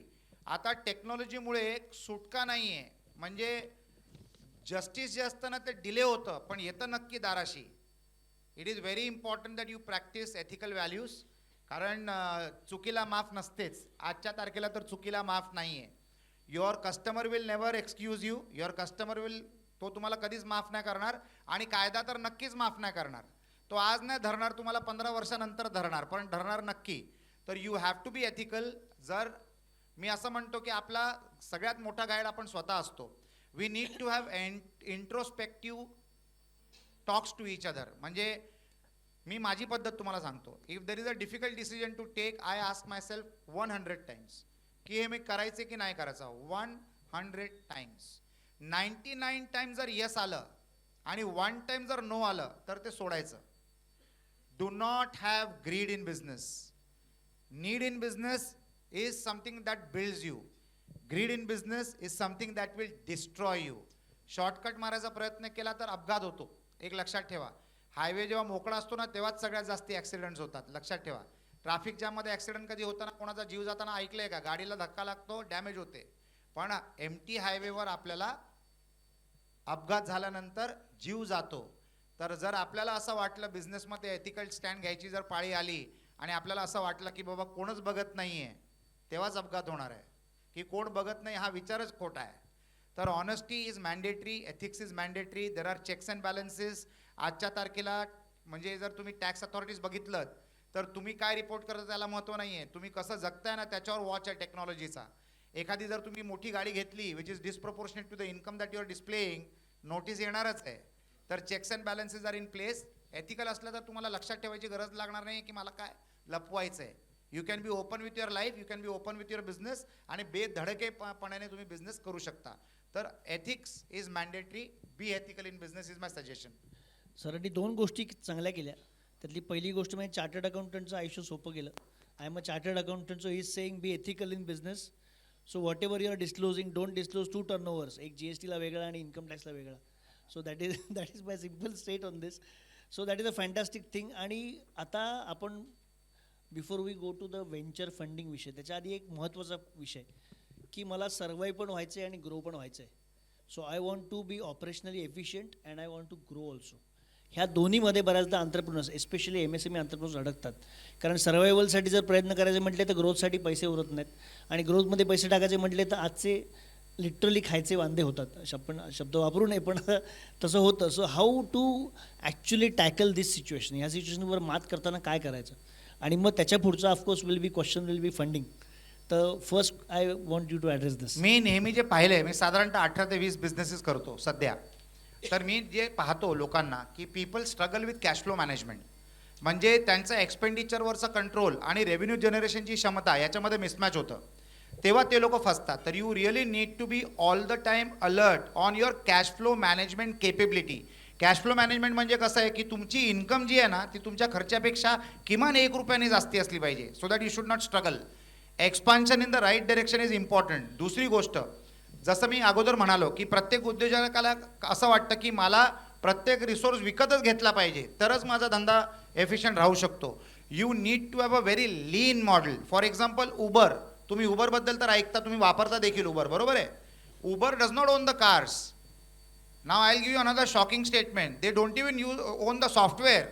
आता टेक्नॉलॉजीमुळे सुटका नाही आहे. म्हणजे जस्टिस जे असतं ना ते डिले होतं पण येतं नक्की दाराशी. It is very important that you practise ethical values. कारण चुकीला माफ नसतेच. आजच्या तारखेला तर चुकीला माफ नाही आहे. Your customer will never excuse you. Your customer will, तो तुम्हाला कधीच माफ नाही करणार आणि कायदा तर नक्कीच माफ नाही करणार. तो आज नाही धरणार, तुम्हाला 15 वर्षानंतर धरणार, पण धरणार नक्की. तर you have to be ethical. जर मी असं म्हणतो की आपला सगळ्यात मोठा गाईड आपण स्वतः असतो. We need to have introspective talks to each other. म्हणजे मी माझी पद्धत तुम्हाला सांगतो. If there is a difficult decision to take, I ask myself 100 times की हे मी करायचे की नाही करायचं. 100 टाइम्स. 99 टाइम्स जर येस आलं आणि 1 टाइम जर नो आलं तर ते सोडायचं. Do not have grid in business. Need in business is something that builds you. Greed in business is something that will destroy you. Shortcut मारायचा प्रयत्न केला तर अपघात होतो. एक लक्षात ठेवा. हायवे जेव्हा मोकळा असतो ना तेव्हाच सगळ्यात जास्त ॲक्सिडेंट्स होतात. लक्षात ठेवा. ट्रॅफिक जॅममध्ये ॲक्सिडेंट कधी होताना कोणाचा जीव जाताना ऐकलंय का? गाडीला धक्का लागतो, डॅमेज होते. पण एमटी हायवेवर आपल्याला अपघात झाल्यानंतर जीव जातो. तर जर आपल्याला असं वाटलं बिझनेसमध्ये एथिकल स्टँड घ्यायची जर पाळी आली आणि आपल्याला असं वाटलं की बाबा कोणच बघत नाही आहे, तेव्हाच अपघात होणार आहे. की कोण बघत नाही हा विचारच खोटा आहे. तर honesty is mandatory, ethics is mandatory. There are checks and balances. आजच्या तारखेला म्हणजे जर तुम्ही टॅक्स अथॉरिटीज बघितलं तर तुम्ही काय रिपोर्ट करता त्याला महत्त्व नाही आहे. तुम्ही कसं जगताय ना त्याच्यावर वॉच आहे टेक्नॉलॉजीचा. एखादी जर तुम्ही मोठी गाडी घेतली which is disproportionate to the income that you are displaying, notice येणारच आहे. तर checks and balances are in place. Ethical असलं तर तुम्हाला लक्षात ठेवायची गरज लागणार नाही की मला काय लपवायचं आहे. You can be open with your life, you can be open with your business आणि बेधडकेपणाने तुम्ही बिझनेस करू शकता. तर ethics is mandatory. B ethical in business is my suggestion. सरांनी 2 गोष्टी चांगल्या केल्या. त्यातली पहिली गोष्ट म्हणजे चार्टर्ड अकाउंटंटचं आयुष्य सोपं केलं. I am a chartered accountant, so is saying be ethical in business. So whatever you are disclosing, don't disclose 2 turnovers. एक GSTला वेगळा आणि इन्कम टॅक्सला वेगळा. So that is my simple state on this. So that is a fantastic thing. आणि आता आपण before we go to the venture funding विषय, त्याच्या आधी एक महत्त्वाचा विषय की मला सर्वाईव्ह पण व्हायचं आहे आणि ग्रो पण व्हायचं आहे. So I want to be operationally efficient and I want to grow also. ह्या दोन्हीमध्ये बऱ्याचदा एंटरप्रेन्योर्स, एस्पेशली MSME एंटरप्रेन्योर्स अडकतात. कारण सर्वायवलसाठी जर प्रयत्न करायचे म्हटले तर ग्रोथसाठी पैसे उरत नाहीत आणि ग्रोथमध्ये पैसे टाकायचे म्हटले तर आजचे लिटरली खायचे वांदे होतात. शब्द वापरू नये पण तसं होतं. So how to actually tackle this situation. ह्या सिच्युएशनवर मात करताना काय करायचं आणि मग त्याच्या पुढचं ऑफकोर्स विल बी फंडिंग. तर first I want you to address this. मी नेहमी जे पाहिलंय, मी साधारणतः 18 ते 20 बिझनेसेस करतो सध्या. तर मी जे पाहतो लोकांना की people struggle with cash flow management. म्हणजे त्यांचं एक्सपेंडिचरवरचं कंट्रोल आणि रेव्हेन्यू जनरेशनची क्षमता याच्यामध्ये मिसमॅच होतं. तेव्हा ते लोक फसतात. तर you really need to be all the time alert on your cash flow management capability. Cash flow management म्हणजे कसं आहे की तुमची इन्कम जी आहे ना ती तुमच्या खर्चापेक्षा किमान 1 रुपयाने जास्ती असली पाहिजे. So that you should not struggle. Expansion in the right direction is important. दुसरी गोष्ट, जसं मी अगोदर म्हणालो की प्रत्येक उद्योजकाला असं वाटतं की मला प्रत्येक रिसोर्स विकतच घेतला पाहिजे तरच माझा धंदा एफिशियंट राहू शकतो. You need to have a very lean model. For example Uber, तुम्ही उबरबद्दल तर ऐकता, तुम्ही वापरता देखील उबर, बरोबर आहे. Uber does not on the cars. Now I will give you another shocking statement. They don't even on the software.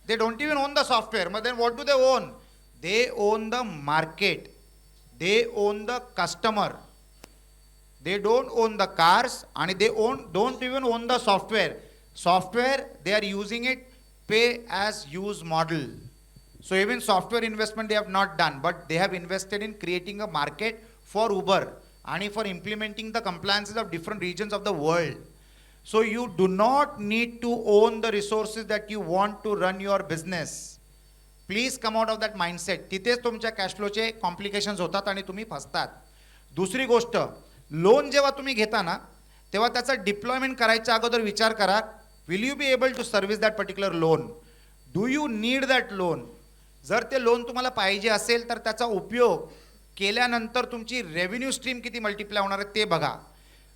They don't even own the software. But then what do they own? They own the market. They own the customer. They don't own the cars and they don't even own the software. Software, they are using it pay as use model. So even software investment they have not done, but they have invested in creating a market for Uber and for implementing the compliances of different regions of the world. So you do not need to own the resources that you want to run your business. Please come out of that mindset. तिथेच तुमच्या cash फ्लोचे complications होतात आणि तुम्ही फसतात. दुसरी गोष्ट, loan जेव्हा तुम्ही घेता ना, तेव्हा त्याचा डिप्लॉयमेंट करायच्या अगोदर विचार करा, will you be able to service that particular loan. Do you need that loan. जर ते लोन तुम्हाला पाहिजे असेल तर त्याचा उपयोग केल्यानंतर तुमची रेव्हेन्यू स्ट्रीम किती मल्टिप्लाय होणार आहे ते बघा.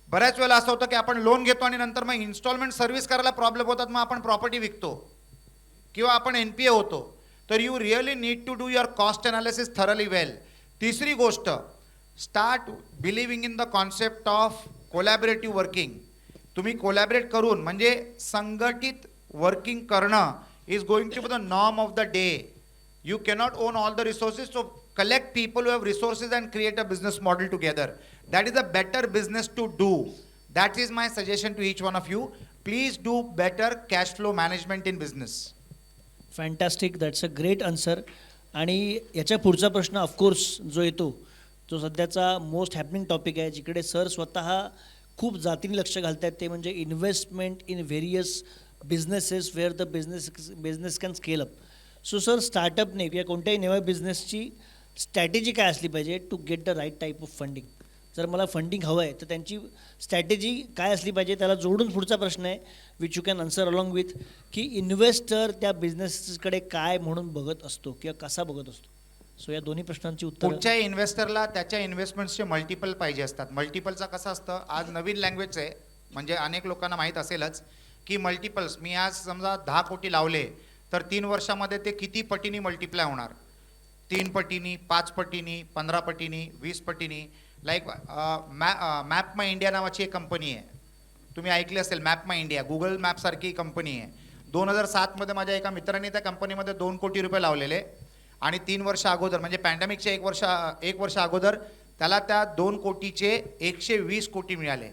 बऱ्याच वेळेला असं होतं की आपण लोन घेतो आणि नंतर मग इन्स्टॉलमेंट सर्व्हिस करायला प्रॉब्लेम होतात, मग आपण प्रॉपर्टी विकतो किंवा आपण NPA होतो. तर you really need to do your cost analysis thoroughly well. तिसरी गोष्ट, start believing in the concept of collaborative working. तुम्ही कोलॅबरेट करून म्हणजे संघटित वर्किंग करणं is going to be the norm of the day. You cannot own all the resources, so collect people who have resources and create a business model together. That is a better business to do. That is my suggestion to each one of you. Please do better cash flow management in business. Fantastic, that's a great answer. आणि याच्या पुढचा प्रश्न of course जो येतो, जो सध्याचा most happening topic आहे, जिकडे सर स्वतः खूप जातीने लक्ष घालत आहेत, ते म्हणजे investment in various businesses where the business can scale up. So sir, स्टार्टअपने किंवा कोणत्याही नव्या बिझनेसची स्ट्रॅटेजी काय असली पाहिजे to get the right type of funding. जर मला फंडिंग हवं आहे तर त्यांची स्ट्रॅटेजी काय असली पाहिजे. त्याला जोडून पुढचा प्रश्न आहे which you can answer along with, की इन्व्हेस्टर त्या बिझनेसकडे काय म्हणून बघत असतो किंवा कसा बघत असतो. सो या दोन्ही प्रश्नांची उत्तर. कुठच्याही इन्व्हेस्टरला त्याच्या इन्व्हेस्टमेंट्सचे मल्टिपल पाहिजे असतात. मल्टिपलचा कसं असतं, आज नवीन लँग्वेज आहे, म्हणजे अनेक लोकांना माहीत असेलच की मल्टिपल्स. मी आज समजा 10 कोटी लावले तर 3 वर्षामध्ये ते किती पटीनी मल्टिप्लाय होणार. 3 पटीनी, 5 पटीनी, 15 पटीनी, 20 पटीनी. लाईक मॅप माय इंडिया नावाची एक कंपनी आहे, तुम्ही ऐकले असेल. मॅप माय इंडिया गुगल मॅपसारखी कंपनी आहे. 2007 माझ्या एका मित्राने त्या कंपनीमध्ये 2 कोटी रुपये लावलेले आणि 3 वर्ष अगोदर म्हणजे पॅन्डेमिकच्या एक वर्ष अगोदर त्याला त्या 2 कोटीचे 120 कोटी मिळाले.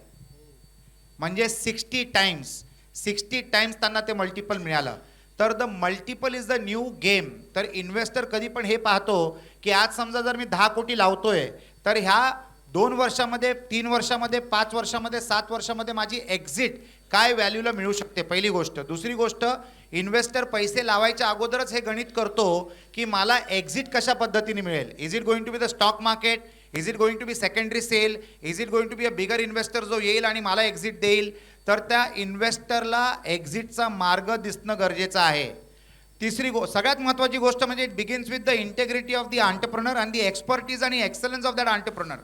म्हणजे 60 टाइम्स त्यांना ते मल्टिपल मिळालं. तर the multiple is the new game. तर इन्व्हेस्टर कधी पण हे पाहतो की आज समजा जर मी 10 कोटी लावतोय तर ह्या 2 वर्षामध्ये, 3 वर्षामध्ये, 5 वर्षामध्ये, 7 वर्षामध्ये माझी एक्झिट काय व्हॅल्यूला मिळू शकते, पहिली गोष्ट. दुसरी गोष्ट, इन्व्हेस्टर पैसे लावायच्या अगोदरच हे गणित करतो की मला एक्झिट कशा पद्धतीने मिळेल. Is it going to be the stock market, is it going to be secondary sale, is it going to be a bigger investor जो येईल आणि मला एक्झिट देईल. तर त्या इन्व्हेस्टरला एक्झिटचा मार्ग दिसणं गरजेचं आहे. तिसरी सगळ्यात महत्त्वाची गोष्ट म्हणजे it begins with the integrity of the entrepreneur and the expertise आणि एक्सलन्स ऑफ दॅट एंटरप्रेन्योर.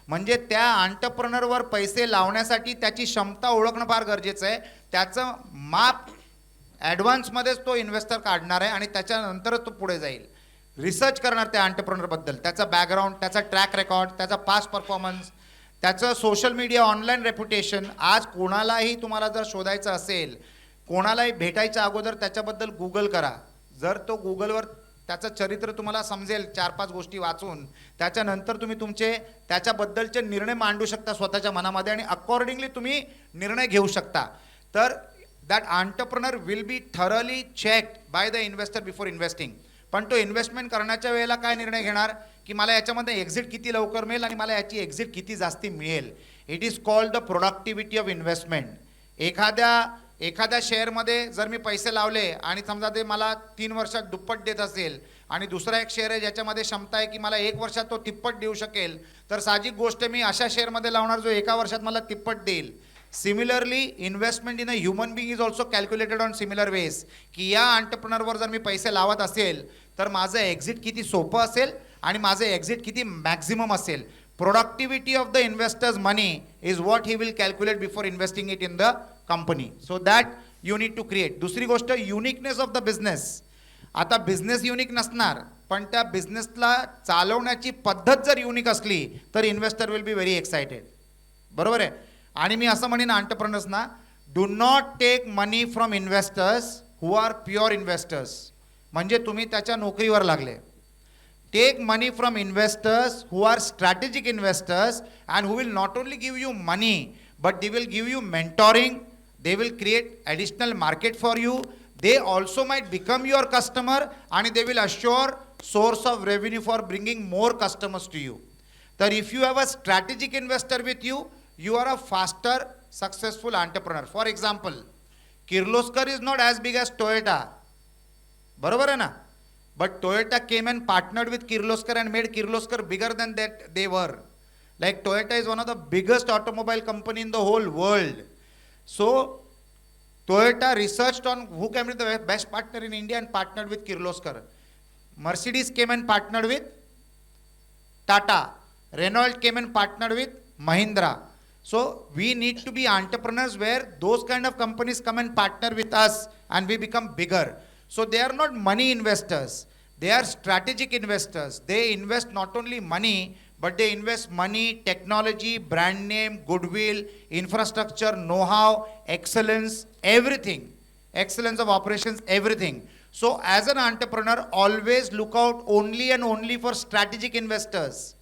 म्हणजे त्या एंटरप्रेन्योरवर पैसे लावण्यासाठी त्याची क्षमता ओळखणं फार गरजेचं आहे. त्याचं माप ॲडव्हान्समध्येच तो इन्व्हेस्टर काढणार आहे आणि त्याच्यानंतरच तो पुढे जाईल. रिसर्च करणार त्या एंटरप्रेन्योरबद्दल, त्याचा बॅकग्राऊंड, त्याचा ट्रॅक रेकॉर्ड, त्याचा पास्ट परफॉर्मन्स, त्याचं सोशल मीडिया ऑनलाईन रेप्युटेशन. आज कोणालाही तुम्हाला जर शोधायचं असेल, कोणालाही भेटायच्या अगोदर त्याच्याबद्दल गुगल करा. जर तो गुगलवर त्याचं चरित्र तुम्हाला समजेल 4-5 गोष्टी वाचून, त्याच्यानंतर तुम्ही तुमचे त्याच्याबद्दलचे निर्णय मांडू शकता स्वतःच्या मनामध्ये आणि अकॉर्डिंगली तुम्ही निर्णय घेऊ शकता. तर that entrepreneur will be thoroughly checked by the investor before investing. पण तो इन्व्हेस्टमेंट करण्याच्या वेळेला काय निर्णय घेणार की मला याच्यामध्ये एक्झिट किती लवकर मिळेल आणि मला याची एक्झिट किती जास्ती मिळेल. It is called the productivity of investment. एखाद्या शेअरमध्ये जर मी पैसे लावले आणि समजा ते मला 3 वर्षात दुप्पट देत असेल आणि दुसरा एक शेअर आहे ज्याच्यामध्ये क्षमता आहे की मला 1 वर्षात तो तिप्पट देऊ शकेल, तर साहजिक गोष्ट मी अशा शेअरमध्ये लावणार जो 1 वर्षात मला तिप्पट देईल. Similarly investment in a human being is also calculated on similar ways, की या एंटरप्रेन्योरवर जर मी पैसे लावत असेल तर माझं एक्झिट किती सोपं असेल आणि माझं एक्झिट किती मॅक्झिमम असेल. Productivity of the investors money is what he will calculate before investing it in the company. So that you need to create. दुसरी गोष्ट, युनिकनेस ऑफ द बिझनेस. आता बिझनेस युनिक नसणार, पण त्या बिझनेसला चालवण्याची पद्धत जर युनिक असली तर investor will be very excited. बरोबर आहे. आणि मी असं म्हणेन एंटरप्रेन्योर्सना, do not take money from investors who are pure investors. म्हणजे तुम्ही त्याच्या नोकरीवर लागले. Take money from investors who are strategic investors and who will not only give you money but they will give you mentoring. They will create additional market for you. They also might become your customer and they will assure source of revenue for bringing more customers to you. That if you have a strategic investor with you, you are a faster, successful entrepreneur. For example, Kirloskar is not as big as Toyota. बरोबर आहे ना? But Toyota came and partnered with Kirloskar and made Kirloskar bigger than that they were. Like Toyota is one of the biggest automobile company in the whole world. So, Toyota researched on who can be the best partner in India and partnered with Kirloskar. Mercedes came and partnered with Tata. Renault came and partnered with Mahindra. So, we need to be entrepreneurs where those kind of companies come and partner with us and we become bigger. So, they are not money investors. They are strategic investors. They invest not only money, but they invest money, technology, brand name, goodwill, infrastructure, know-how, excellence, everything. Excellence of operations, everything. So as an entrepreneur, always look out only and only for strategic investors.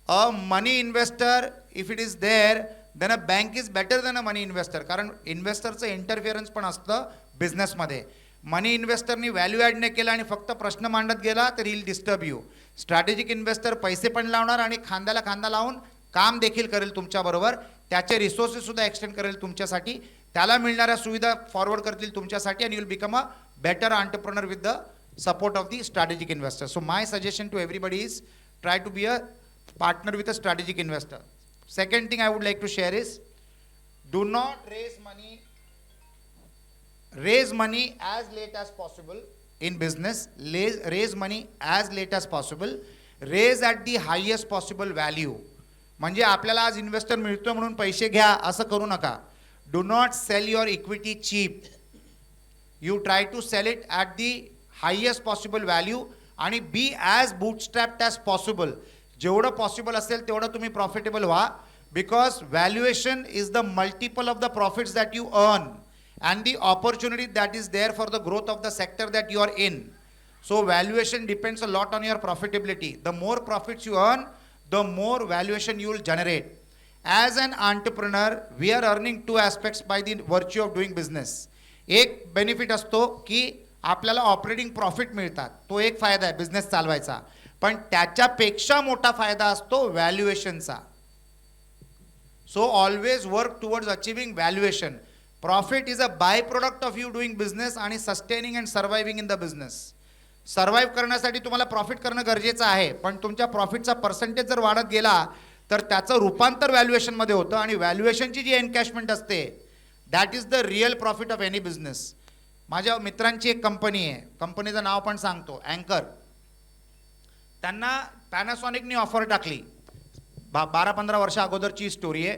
A money investor, if it is there, then a bank is better than a money investor. कारण इन्व्हेस्टरचं interference पण असतं बिझनेसमध्ये. मनी इन्व्हेस्टरनी value add नाही केला आणि फक्त प्रश्न मांडत गेला तर ही डिस्टर्ब यू. स्ट्रॅटेजिक इन्व्हेस्टर पैसे पण लावणार आणि खांद्याला खांदा लावून काम देखील करेल तुमच्याबरोबर. त्याचे रिसोर्सेस सुद्धा एक्सटेंड करेल तुमच्यासाठी. त्याला मिळणाऱ्या सुविधा फॉरवर्ड करतील तुमच्यासाठी आणि you will become a better entrepreneur with the support of the strategic investor. So my suggestion to everybody is try to be a partner with a strategic investor. Second thing I would like to share is, do not raise money as late as possible in business. Raise money as late as possible. Raise at the highest possible value. म्हणजे आपल्याला आज investor मिळतो म्हणून पैसे घ्या असं करू नका. Do not sell your equity cheap. You try to sell it at the highest possible value आणि be as bootstrapped as possible. जेवढं पॉसिबल असेल तेवढं तुम्ही प्रॉफिटेबल व्हा. Because valuation is the multiple of the profits that you earn and the opportunity that is there for the growth of the sector that you are in. So valuation depends a lot on your profitability. The more profits you earn, the more valuation you will generate. As an entrepreneur we are earning two aspects by the virtue of doing business. एक benefit असतो की आपल्याला operating profit मिळतात, तो एक फायदा आहे business चालवायचा. पण त्याच्यापेक्षा मोठा फायदा असतो व्हॅल्युएशनचा. So always work towards achieving valuation. Profit is a byproduct of you doing business आणि sustaining and surviving in the business. Survive करण्यासाठी तुम्हाला प्रॉफिट करणं गरजेचं आहे, पण तुमच्या प्रॉफिटचा पर्सेंटेज जर वाढत गेला तर त्याचं रूपांतर व्हॅल्युएशनमध्ये होतं आणि व्हॅल्युएशनची जी एनकॅशमेंट असते that is the real profit of any business. माझ्या मित्रांची एक कंपनी आहे, कंपनीचं नाव पण सांगतो, अँकर. त्यांना पॅनासॉनिकनी ऑफर टाकली. 12-15 वर्षा अगोदरची स्टोरी आहे.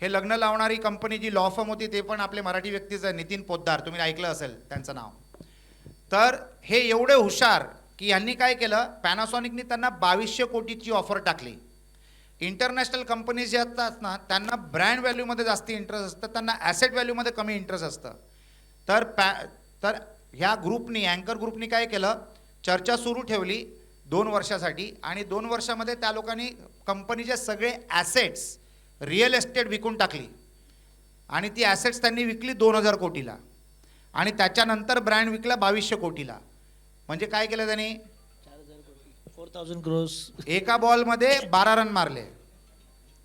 हे लग्न लावणारी कंपनी जी लॉ फर्म होती ते पण आपले मराठी व्यक्तीचं आहे, नितीन पोद्दार, तुम्ही ऐकलं असेल त्यांचं नाव. तर हे एवढे हुशार की यांनी काय केलं, पॅनासॉनिकनी त्यांना 2200 कोटीची ऑफर टाकली. इंटरनॅशनल कंपनीज जे असतात ना त्यांना ब्रँड व्हॅल्यूमध्ये जास्ती इंटरेस्ट असतं, त्यांना ॲसेट व्हॅल्यूमध्ये कमी इंटरेस्ट असतं. तर ह्या ग्रुपनी, अँकर ग्रुपनी काय केलं, चर्चा सुरू ठेवली 2 वर्षासाठी आणि 2 वर्षामध्ये त्या लोकांनी कंपनीचे सगळे ॲसेट्स, रिअल एस्टेट विकून टाकली आणि ती ॲसेट्स त्यांनी विकली 2000 कोटीला आणि त्याच्यानंतर ब्रँड विकला 2200 कोटीला. म्हणजे काय केलं त्यांनी, 4000 crores. एका बॉलमध्ये 12 रन मारले.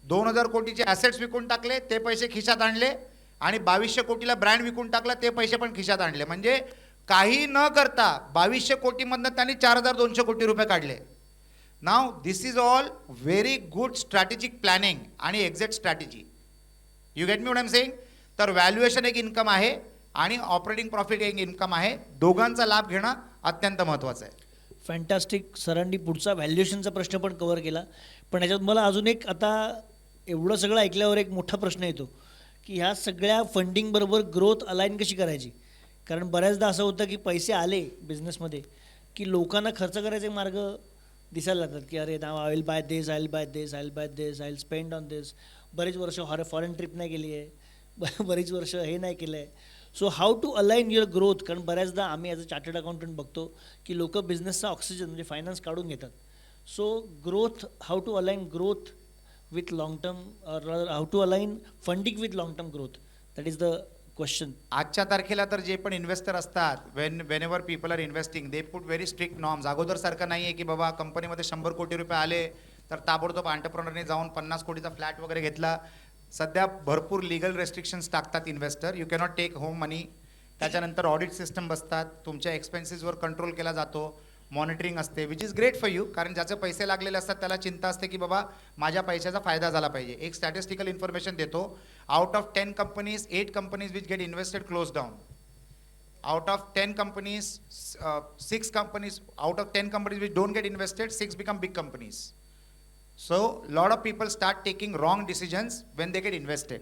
2000 कोटीचे ॲसेट्स विकून टाकले, ते पैसे खिशात आणले आणि 2200 कोटीला ब्रँड विकून टाकला, ते पैसे पण खिशात आणले. म्हणजे काही न करता 2200 कोटीमधनं त्यांनी 4200 कोटी रुपये काढले. Now this is all very good strategic planning आणि exit strategy. You get me what I am saying. तर व्हॅल्युएशन एक इन्कम आहे आणि ऑपरेटिंग प्रॉफिट एक इन्कम आहे. दोघांचा लाभ घेणं अत्यंत महत्त्वाचं आहे. फॅन्टॅस्टिक. सरांनी पुढचा व्हॅल्युएशनचा प्रश्न पण कव्हर केला. पण याच्यात मला अजून एक, आता एवढं सगळं ऐकल्यावर एक मोठा प्रश्न येतो की ह्या सगळ्या फंडिंगबरोबर ग्रोथ अलाईन कशी करायची. कारण बऱ्याचदा असं होतं की पैसे आले बिझनेसमध्ये की लोकांना खर्च करायचे मार्ग दिसायला लागतात की अरे now I will buy this, I will buy this, I will buy this, I will spend on this. बरेच वर्ष फॉरेन ट्रिप नाही केली आहे, बरीच वर्ष हे नाही केलं आहे. So how to align your growth, कारण बऱ्याचदा आम्ही ॲज अ चार्टर्ड अकाउंटंट बघतो की लोक बिझनेसचा ऑक्सिजन म्हणजे फायनान्स काढून घेतात. So growth, how to align growth with long term, how to align funding with long term growth, that is the question. आजच्या तारखेला तर जे पण इन्व्हेस्टर असतात, whenever people are investing they put very strict norms. अगोदर सारखं नाही आहे की बाबा कंपनीमध्ये 100 कोटी रुपये आले तर ताबडतोब एंटरप्रेनरने जाऊन 50 कोटीचा फ्लॅट वगैरे घेतला. सध्या भरपूर लिगल रेस्ट्रिक्शन्स टाकतात investor. You cannot take home money. त्याच्यानंतर ऑडिट सिस्टम बसतात, तुमच्या एक्सपेन्सेसवर कंट्रोल केला जातो, मॉनिटरिंग असते, which is great for you. कारण ज्याचे पैसे लागलेले असतात त्याला चिंता असते की बाबा माझ्या पैशाचा फायदा झाला पाहिजे. एक स्टॅटिस्टिकल इन्फॉर्मेशन देतो. Out of 10 companies, 8 companies which get invested close down. Out of 10 companies, 6 companies, out of 10 companies which don't get invested, 6 become big companies. So, lot of people start taking wrong decisions when they get invested.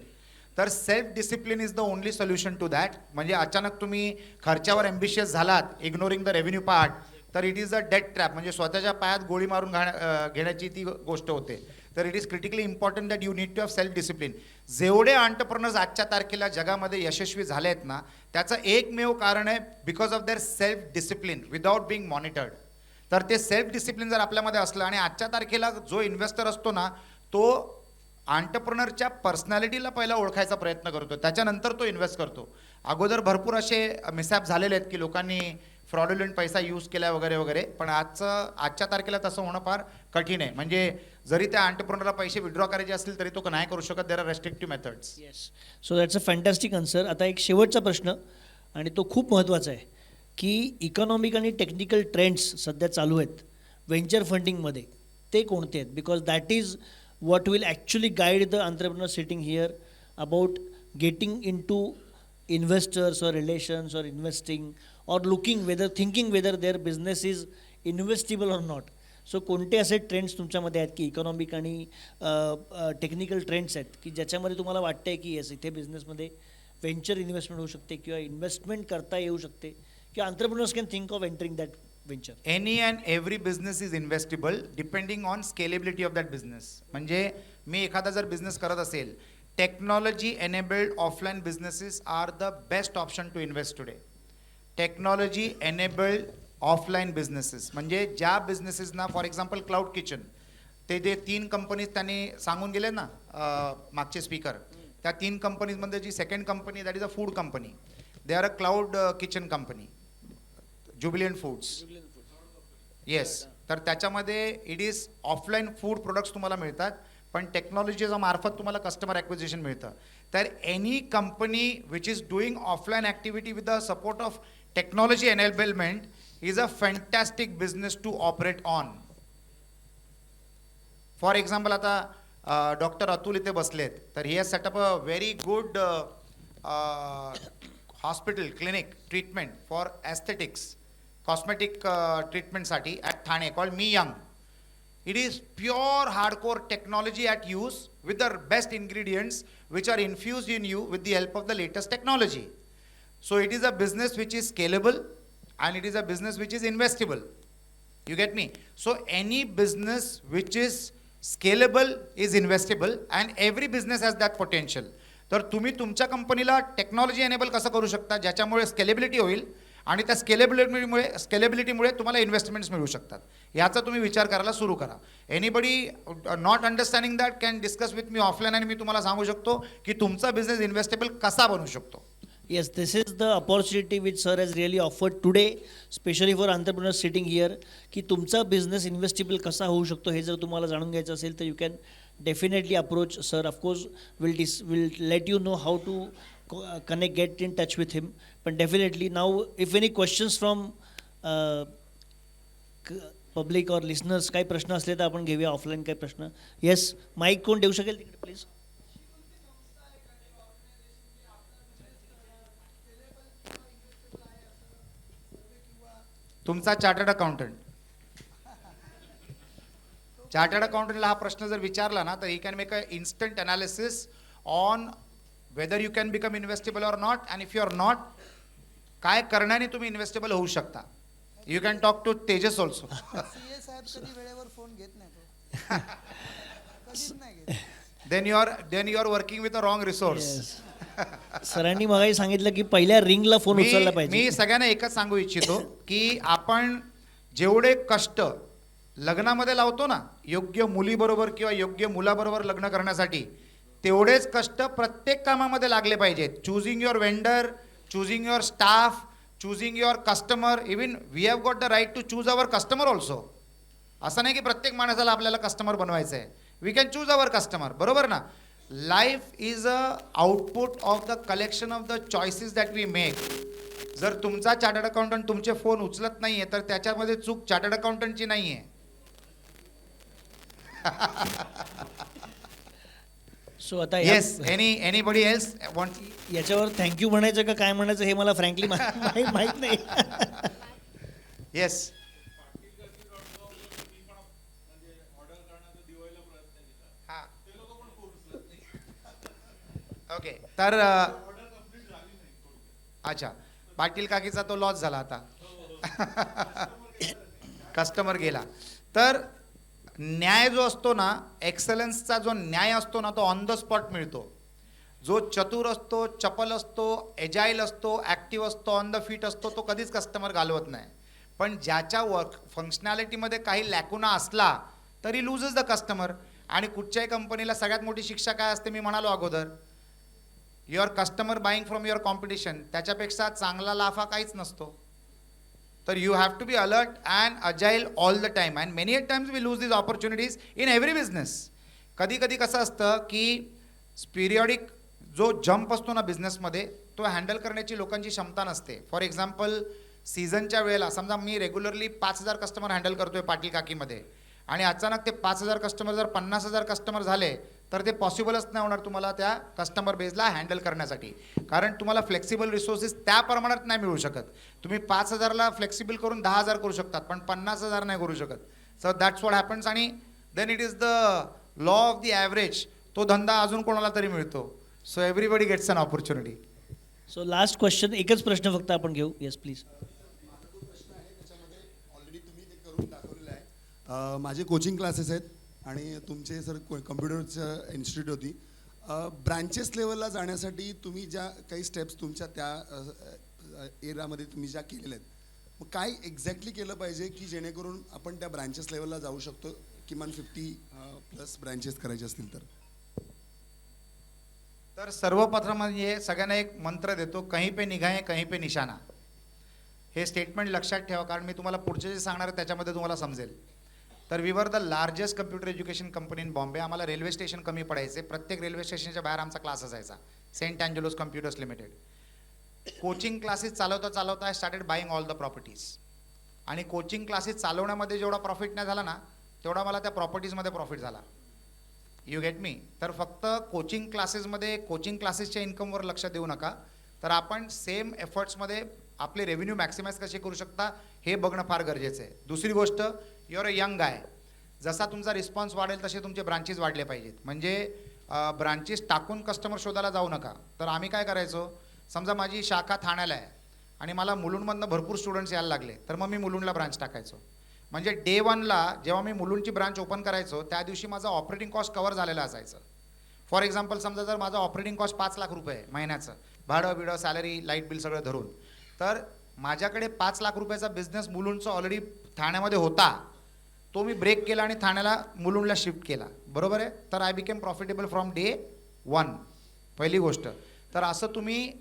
तर self discipline is the only solution to that. म्हणजे अचानक तुम्ही खर्चावर ambitious झालात, ignoring the revenue part, तर it is a debt trap. म्हणजे स्वतःच्या पायात गोळी मारून घेण्याची ती गोष्ट होते. तर it is critically important that you need to have self discipline. जेवढे एंटरप्रेनर्स आजच्या तारखेला जगामध्ये यशस्वी झाले आहेत ना, त्याचं एकमेव कारण आहे because of their self discipline without Bing monitored. तर ते सेल्फ डिसिप्लिन जर आपल्यामध्ये असलं, आणि आजच्या तारखेला जो इन्व्हेस्टर असतो ना, तो एंटरप्रेनरच्या पर्सनॅलिटीला पहिला ओळखायचा प्रयत्न करतो, त्याच्यानंतर तो इन्व्हेस्ट करतो. अगोदर भरपूर असे मिसॅप झालेले आहेत की लोकांनी फ्रॉडुलंट पैसा यूज केला वगैरे वगैरे, पण आजच्या तारखेला तसं होणं फार कठीण आहे. म्हणजे जरी त्या एंटरप्रेनरला पैसे विड्रॉ करायचे असतील तरी तो नाही करू शकत. There are restrictive methods. Yes, so that's a fantastic answer. आता एक शेवटचा प्रश्न, आणि तो खूप महत्त्वाचा आहे, की इकॉनॉमिक आणि टेक्निकल ट्रेंड्स सध्या चालू आहेत व्हेंचर फंडिंगमध्ये, ते कोणते आहेत? Because that is what will actually guide the entrepreneur sitting here about getting into investors or relations or investing or thinking whether their business is investable or not. So कोणते असे trends तुमच्यामध्ये आहेत की economic आणि technical trends आहेत की ज्याच्यामध्ये तुम्हाला वाटतं आहे की येस इथे बिझनेसमध्ये व्हेंचर इन्व्हेस्टमेंट होऊ शकते किंवा इन्व्हेस्टमेंट करता येऊ शकते किंवा entrepreneurs can think of entering that venture? Any and every business is investable depending on scalability of that business. म्हणजे मी एखादा जर बिझनेस करत असेल, technology enabled offline businesses are the best option to invest today. Technology enabled offline businesses म्हणजे ज्या बिझनेसेसना, for example cloud kitchen, ते जे 3 कंपनीज त्यांनी सांगून गेले ना मागचे स्पीकर, त्या 3 कंपनीजमध्ये जी second company that is a food company, they are a cloud kitchen company, Jubilant Foods. Yes, तर त्याच्यामध्ये it is offline food products तुम्हाला मिळतात, पण टेक्नॉलॉजीच्या मार्फत तुम्हाला कस्टमर ॲक्विजिशन मिळतं. तर any company which is doing offline activity with the support of technology enablement is a fantastic business to operate on. For example, आता डॉक्टर अतुल इथे बसलेत, तर he has setup a very good hospital clinic treatment for aesthetics, cosmetic ट्रीटमेंटसाठी at Thane, called Me Young. It is pure hardcore technology at use with the best ingredients which are infused in you with the help of the latest technology. So it is a business which is scalable and it is a business which is investable. You get me? So any business which is scalable is investable and every business has that potential. तर तुम्ही तुमच्या कंपनीला technology enable कसं करू शकता ज्याच्यामुळे scalability होईल आणि त्या स्केलेबिलिटीमुळे तुम्हाला इन्व्हेस्टमेंट्स मिळू शकतात. याचा तुम्ही विचार करायला सुरू करा. Anybody not understanding that can discuss with me offline, आणि मी तुम्हाला सांगू शकतो की तुमचा बिझनेस इन्व्हेस्टेबल कसा बनू शकतो. Yes, this is the opportunity which sir has really offered today, especially for entrepreneurs sitting here, की तुमचा बिझनेस इन्व्हेस्टेबल कसा होऊ शकतो हे जर तुम्हाला जाणून घ्यायचं असेल तर you can definitely approach sir. Of course will let you know how to connect, get in touch with him. But definitely now, if any questions from public or listeners, काही प्रश्न असले तर आपण घेऊया ऑफलाईन काही प्रश्न. येस, माईक कोण देऊ शकेल तिकडे प्लीज? तुमचा चार्टर्ड अकाउंटंटला हा प्रश्न जर विचारला ना, तर he can make a instant analysis on whether you can become investable or not, and if you are not, काय करण्याने तुम्ही इन्व्हेस्टेबल होऊ शकता. You can talk to Tejas also. CA साहेब कधी वेळेवर फोन घेत नाही तो. कधीच नाही घेत. Then you are working with a wrong resource. सरांनी मगाही सांगितलं की पहिल्या रिंगला फोन उचलला पाहिजे. मी सगळ्यांना एकच सांगू इच्छितो की आपण जेवढे कष्ट लग्नामध्ये लावतो ना, योग्य मुलीबरोबर किंवा योग्य मुलाबरोबर लग्न करण्यासाठी, तेवढेच कष्ट प्रत्येक कामामध्ये लागले पाहिजेत. Choosing your vendor, choosing your staff, choosing your customer. Even we have got the right to choose our customer also. असं नाही की प्रत्येक माणसाला आपल्याला कस्टमर बनवायचं आहे. We can choose our customer. बरोबर ना. Life is a output of the collection of the choices that we make. जर तुमचा चार्टर्ड अकाउंटंट तुमचे फोन उचलत नाहीये तर त्याच्यामध्ये चूक चार्टर्ड अकाउंटंटची नाहीये. सो आता येस, एनीबडी एल्स वॉन्ट. याच्यावर थँक्यू म्हणायचं का काय म्हणायचं हे मला फ्रँकली माहीत नाही. येस. ओके. तर अच्छा, पाटील काकीचा तो लॉस झाला आता. कस्टमर गेला. तर न्याय जो असतो ना, एक्सलन्सचा जो न्याय असतो ना, तो ऑन द स्पॉट मिळतो. जो चतुर असतो, चपल असतो, एजाईल असतो, ॲक्टिव्ह असतो, ऑन द फीट असतो, तो कधीच कस्टमर घालवत नाही. पण ज्याच्या वर्क फंक्शनॅलिटीमध्ये काही लॅकुना असला तरी लूजेस द कस्टमर. आणि कुठच्याही कंपनीला सगळ्यात मोठी शिक्षा काय असते, मी म्हणालो अगोदर, your customer buying from your competition. त्याच्यापेक्षा चांगला लाफा काहीच नसतो. तर you have to be alert and agile all the time. And many times we lose this opportunities in every business. कधी कधी कसं असतं की पिरियॉडिक जो जंप असतो ना बिझनेसमध्ये, तो हँडल करण्याची लोकांची क्षमता नसते. फॉर एक्झाम्पल, सीझनच्या वेळेला समजा मी रेग्युलरली 5,000 कस्टमर हँडल करतोय पाटील काकीमध्ये, आणि अचानक ते 5,000 कस्टमर जर 50,000 कस्टमर झाले तर ते पॉसिबलच नाही होणार तुम्हाला त्या कस्टमर बेसला हँडल करण्यासाठी. कारण तुम्हाला फ्लेक्सिबल रिसोर्सेस त्या प्रमाणात नाही मिळू शकत. तुम्ही 5,000ला फ्लेक्सिबल करून 10,000 करू शकतात, पण 50,000 नाही करू शकत. So that's what happens. आणि then it is the law of the average. तो धंदा अजून कोणाला तरी मिळतो. So everybody gets an opportunity. So last question, एकच प्रश्न फक्त आपण घेऊ. Yes please. ऑलरेडी तुम्ही ते करून दाखवलेलं आहे. माझे कोचिंग क्लासेस आहेत आणि तुमचे सर कम्प्युटरचं इन्स्टिट्यूट होती. ब्रँचेस लेवलला जाण्यासाठी तुम्ही ज्या काही स्टेप्स तुमच्या त्या एरियामध्ये तुम्ही ज्या केलेल्या आहेत, मग काय एक्झॅक्टली केलं पाहिजे की जेणेकरून आपण त्या ब्रँचेस लेवलला जाऊ शकतो? किमान 50+ ब्रँचेस करायचे असतील तर. तर सर्वप्रथम म्हणजे सगळ्यांना एक मंत्र देतो, कहीं पे निगाहे कहीं पे निशाना. हे स्टेटमेंट लक्षात ठेवा, कारण मी तुम्हाला पुढचे जे सांगणार आहे त्याच्यामध्ये तुम्हाला समजेल. तर we were the largest computer education company in Bombay. आम्हाला रेल्वे स्टेशन कमी पडायचे. प्रत्येक रेल्वे स्टेशनच्या बाहेर आमचा क्लास असायचा, Saint Angelo's computers Limited. Coaching classes चालवता चालवता I started buying all the properties. आणि कोचिंग क्लासेस चालवण्यामध्ये जेवढा प्रॉफिट नाही झाला ना, तेवढा मला त्या प्रॉपर्टीजमध्ये प्रॉफिट झाला. You get me. तर फक्त कोचिंग क्लासेसमध्ये कोचिंग क्लासेसच्या इन्कमवर लक्ष देऊ नका. तर आपण सेम एफर्ट्समध्ये आपले रेव्हेन्यू मॅक्सिमाइज कसे करू शकता हे बघणं फार गरजेचं आहे. दुसरी गोष्ट, युअर अ यंग आहे. जसा तुमचा रिस्पॉन्स वाढेल तसे तुमचे ब्रांचेस वाढले पाहिजेत. म्हणजे ब्रांचेस टाकून कस्टमर शोधायला जाऊ नका. तर आम्ही काय करायचो, समजा माझी शाखा ठाण्याला आहे आणि मला मुलुंडमधनं भरपूर स्टुडंट्स यायला लागले, तर मग मी मुलुंडला ब्रांच टाकायचो. म्हणजे डे 1ला जेव्हा मी मुलुंडची ब्रांच ओपन करायचो त्या दिवशी माझा ऑपरेटिंग कॉस्ट कव्हर झालेला असायचं. फॉर एक्झाम्पल, समजा जर माझा ऑपरेटिंग कॉस्ट 5 लाख रुपये महिन्याचं, भाडं बिडं सॅलरी लाईट बिल सगळं धरून, तर माझ्याकडे 5 लाख रुपयाचा बिझनेस मुलुंडचा ऑलरेडी ठाण्यामध्ये होता, तो मी ब्रेक केला आणि ठाण्याला मुलुंडला शिफ्ट केला. बरोबर आहे. तर I became profitable from day 1. पहिली गोष्ट. तर असं तुम्ही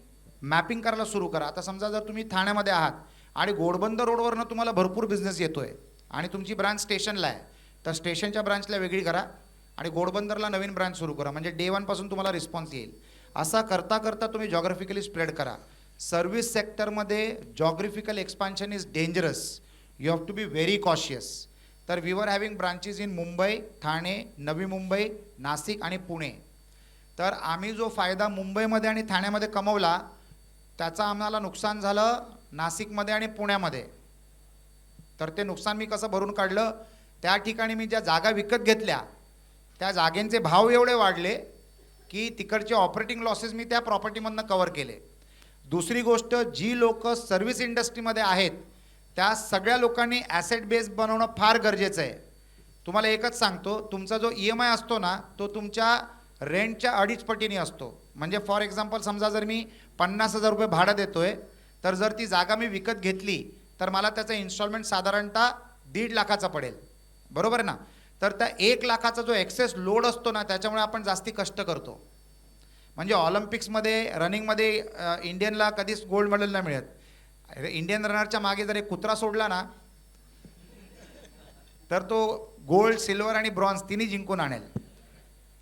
मॅपिंग करायला सुरू करा. आता समजा जर तुम्ही ठाण्यामध्ये आहात आणि घोडबंदर रोडवरनं तुम्हाला भरपूर बिझनेस येतोय आणि तुमची ब्रांच स्टेशनला आहे, तर स्टेशनच्या ब्रांचला वेगळी करा आणि घोडबंदरला नवीन ब्रांच सुरू करा. म्हणजे डे 1 पासून तुम्हाला रिस्पॉन्स येईल. असा करता करता तुम्ही जॉग्राफिकली स्प्रेड करा. सर्व्हिस सेक्टरमध्ये geographical expansion is dangerous. You have to be very cautious. तर we were having branches in Mumbai, Thane, Navi Mumbai, Nashik आणि पुणे. तर आम्ही जो फायदा मुंबईमध्ये आणि ठाण्यामध्ये कमवला त्याचा आम्हाला नुकसान झालं नाशिकमध्ये आणि पुण्यामध्ये. तर ते नुकसान मी कसं भरून काढलं, त्या ठिकाणी मी ज्या जागा विकत घेतल्या त्या जागेंचे भाव एवढे वाढले की तिकडचे ऑपरेटिंग लॉसेस मी त्या प्रॉपर्टीमधनं कव्हर केले. दुसरी गोष्ट, जी लोक सर्व्हिस इंडस्ट्रीमध्ये आहेत त्या सगळ्या लोकांनी ॲसेट बेस बनवणं फार गरजेचं आहे. तुम्हाला एकच सांगतो, तुमचा जो EMI असतो ना तो तुमच्या रेंटच्या 2.5 पटीने असतो. म्हणजे फॉर एक्झाम्पल समजा जर मी 50,000 रुपये भाडं देतोय, तर जर ती जागा मी विकत घेतली तर मला त्याचं इन्स्टॉलमेंट साधारणतः 1.5 लाखाचा पडेल, बरोबर ना. तर त्या 1 लाखाचा जो एक्सेस लोड असतो ना त्याच्यामुळे आपण जास्ती कष्ट करतो. म्हणजे ऑलिम्पिक्समध्ये रनिंगमध्ये इंडियनला कधीच गोल्ड मेडल नाही मिळत. इंडियन रनरच्या मागे जर एक कुत्रा सोडला ना तर तो गोल्ड, सिल्वर आणि ब्रॉन्झ तिन्ही जिंकून आणेल.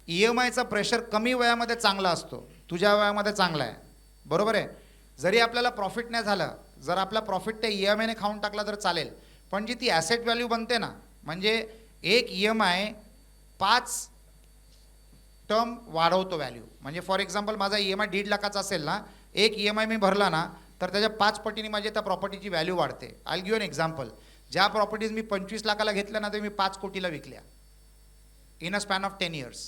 EMIचा प्रेशर कमी वयामध्ये चांगला असतो, तुझ्या वयामध्ये चांगला आहे, बरोबर आहे. जरी आपल्याला प्रॉफिट नाही झालं, जर आपला प्रॉफिट त्या EMIने खाऊन टाकला तर चालेल, पण जी ती ॲसेट व्हॅल्यू बनते ना, म्हणजे एक EMI 5 टर्म वाढवतो व्हॅल्यू. म्हणजे फॉर एक्झाम्पल माझा EMI 1.5 लाखाचा असेल ना, एक EMI मी भरला ना तर त्याच्या 5 पटीने माझी त्या प्रॉपर्टीची व्हॅल्यू वाढते. I give an example. ज्या प्रॉपर्टीज मी 25 लाखाला घेतल्या ना ते मी 5 कोटीला विकल्या in a span of 10 years.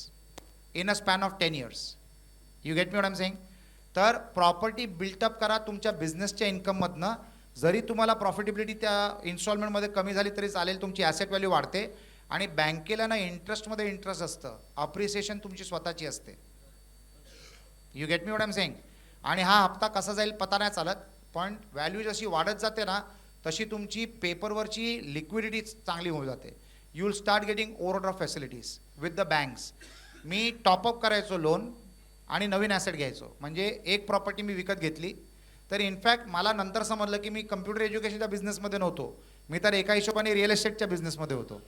In a span of 10 years. You get me what I am saying. तर प्रॉपर्टी बिल्टअप करा तुमच्या बिझनेसच्या इन्कममधनं. जरी तुम्हाला प्रॉफिटेबिलिटी त्या इन्स्टॉलमेंटमध्ये कमी झाली तरी चालेल, तुमची ॲसेट व्हॅल्यू वाढते. आणि बँकेला ना इंटरेस्टमध्ये इंटरेस्ट असतं, अप्रिसिएशन तुमची स्वतःची असते. You get me what I am saying. आणि हा हप्ता कसा जाईल पता नाही चालत, पण व्हॅल्यू जशी वाढत जाते ना तशी तुमची पेपरवरची लिक्विडिटी चांगली होऊन जाते. You will start getting overdraft facilities with the banks. Me top up करायचो लोन आणि नवीन ॲसेट घ्यायचो. म्हणजे एक प्रॉपर्टी मी विकत घेतली तर इनफॅक्ट मला नंतर समजलं की मी कम्प्युटर एज्युकेशनच्या बिझनेसमध्ये नव्हतो, मी तर एका हिशोबाने रिअल एस्टेटच्या बिझनेसमध्ये होतो.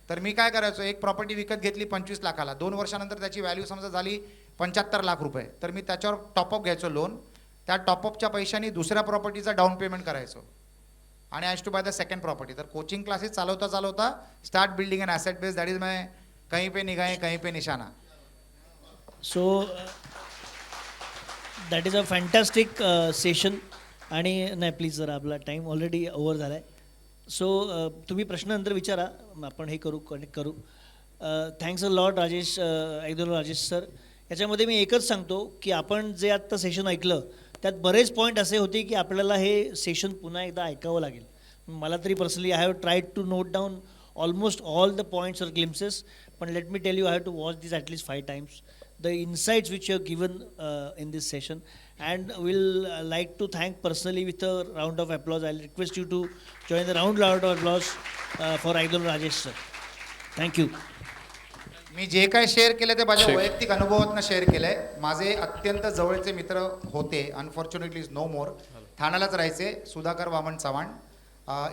तर मी काय करायचो, एक प्रॉपर्टी विकत घेतली 25 लाखाला, 2 वर्षानंतर त्याची व्हॅल्यू समजा झाली 75 लाख रुपये, तर मी त्याच्यावर टॉपअप घ्यायचो लोन. त्या टॉपअपच्या पैशांनी दुसऱ्या प्रॉपर्टीचा डाऊन पेमेंट करायचो आणि I to buy the second property. तर कोचिंग क्लासेस चालवता चालवता start building an asset base. That is my कहीं पे निगाहें कहीं पे निशाना. So that is a fantastic session. आणि नाही प्लीज जरा आपला टाईम ऑलरेडी ओव्हर झाला आहे. सो तुम्ही प्रश्न नंतर विचारा, आपण हे करू, कनेक्ट करू. Thanks a lot Rajesh, idol Rajesh sir. याच्यामध्ये मी एकच सांगतो की आपण जे आत्ता सेशन ऐकलं त्यात बरेच पॉईंट असे होते की आपल्याला हे सेशन पुन्हा एकदा ऐकावं लागेल. मला तरी personally I have tried to note down almost all the points or glimpses, पण let me tell you I have to watch this at least 5 times. The insights which you have given in this session, and we'll like to thank personally with a round of applause. I'll request you to join the round of applause for Idol Rajesh sir. Thank you. मी जे काय share केलं ते माझ्या वैयक्तिक अनुभवातनं share केलंय. माझे अत्यंत जवळचे मित्र होते, अनफॉर्च्युनेटली इज नो मोर. ठाण्यालाच राहायचे, सुधाकर वामन चव्हाण.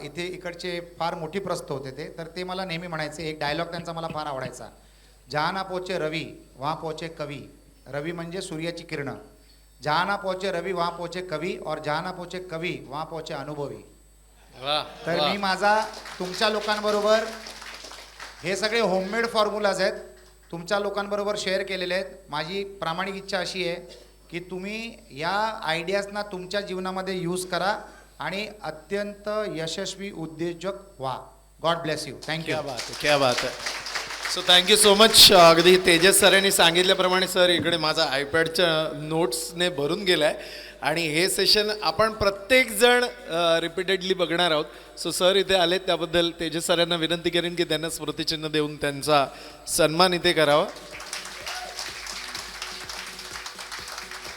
इथे इकडचे फार मोठी प्रस्थ होते ते. तर ते मला नेहमी म्हणायचे, एक डायलॉग त्यांचा मला फार आवडायचा, जहाँ ना पहुँचे रवि वहाँ पहुँचे कवि. रवि म्हणजे सूर्याची किरणं. जहाँ ना पहुँचे रवि वहाँ पहुँचे कवि, और जहाँ ना पहुँचे कवि वहाँ पहुँचे अनुभवी. तर मी माझा तुमच्या लोकांबरोबर हे सगळे होममेड फॉर्म्युलाज आहेत, तुमच्या लोकांबरोबर शेअर केलेले आहेत. माझी प्रामाणिक इच्छा अशी आहे की तुम्ही या आयडियाजना तुमच्या जीवनामध्ये यूज करा आणि अत्यंत यशस्वी उद्योजक व्हा. God bless you. थँक्यू. क्या बात आहे, क्या बात आहे. So thank you so much. अगदी तेजस सरांनी सांगितल्याप्रमाणे सर इकडे माझा आयपॅडच्या नोट्सने भरून गेला आहे आणि हे सेशन आपण प्रत्येकजण रिपीटेडली बघणार आहोत. सो सर इथे आलेत त्याबद्दल तेजस सरांना विनंती करेन की त्यांना स्मृतिचिन्ह देऊन त्यांचा सन्मान इथे करावा.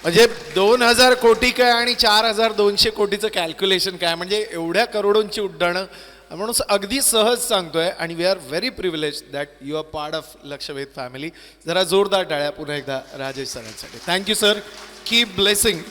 म्हणजे 2,000 कोटी काय आणि 4,200 कोटीचं कॅल्क्युलेशन काय, म्हणजे एवढ्या करोडोंची उड्डाणं म्हणून अगदी सहज सांगतोय. आणि we are very privilege that you are part of Lakshavedh family. जरा जोरदार टाळ्या पुन्हा एकदा राजेश सरांसाठी. Thank you sir. Keep blessing.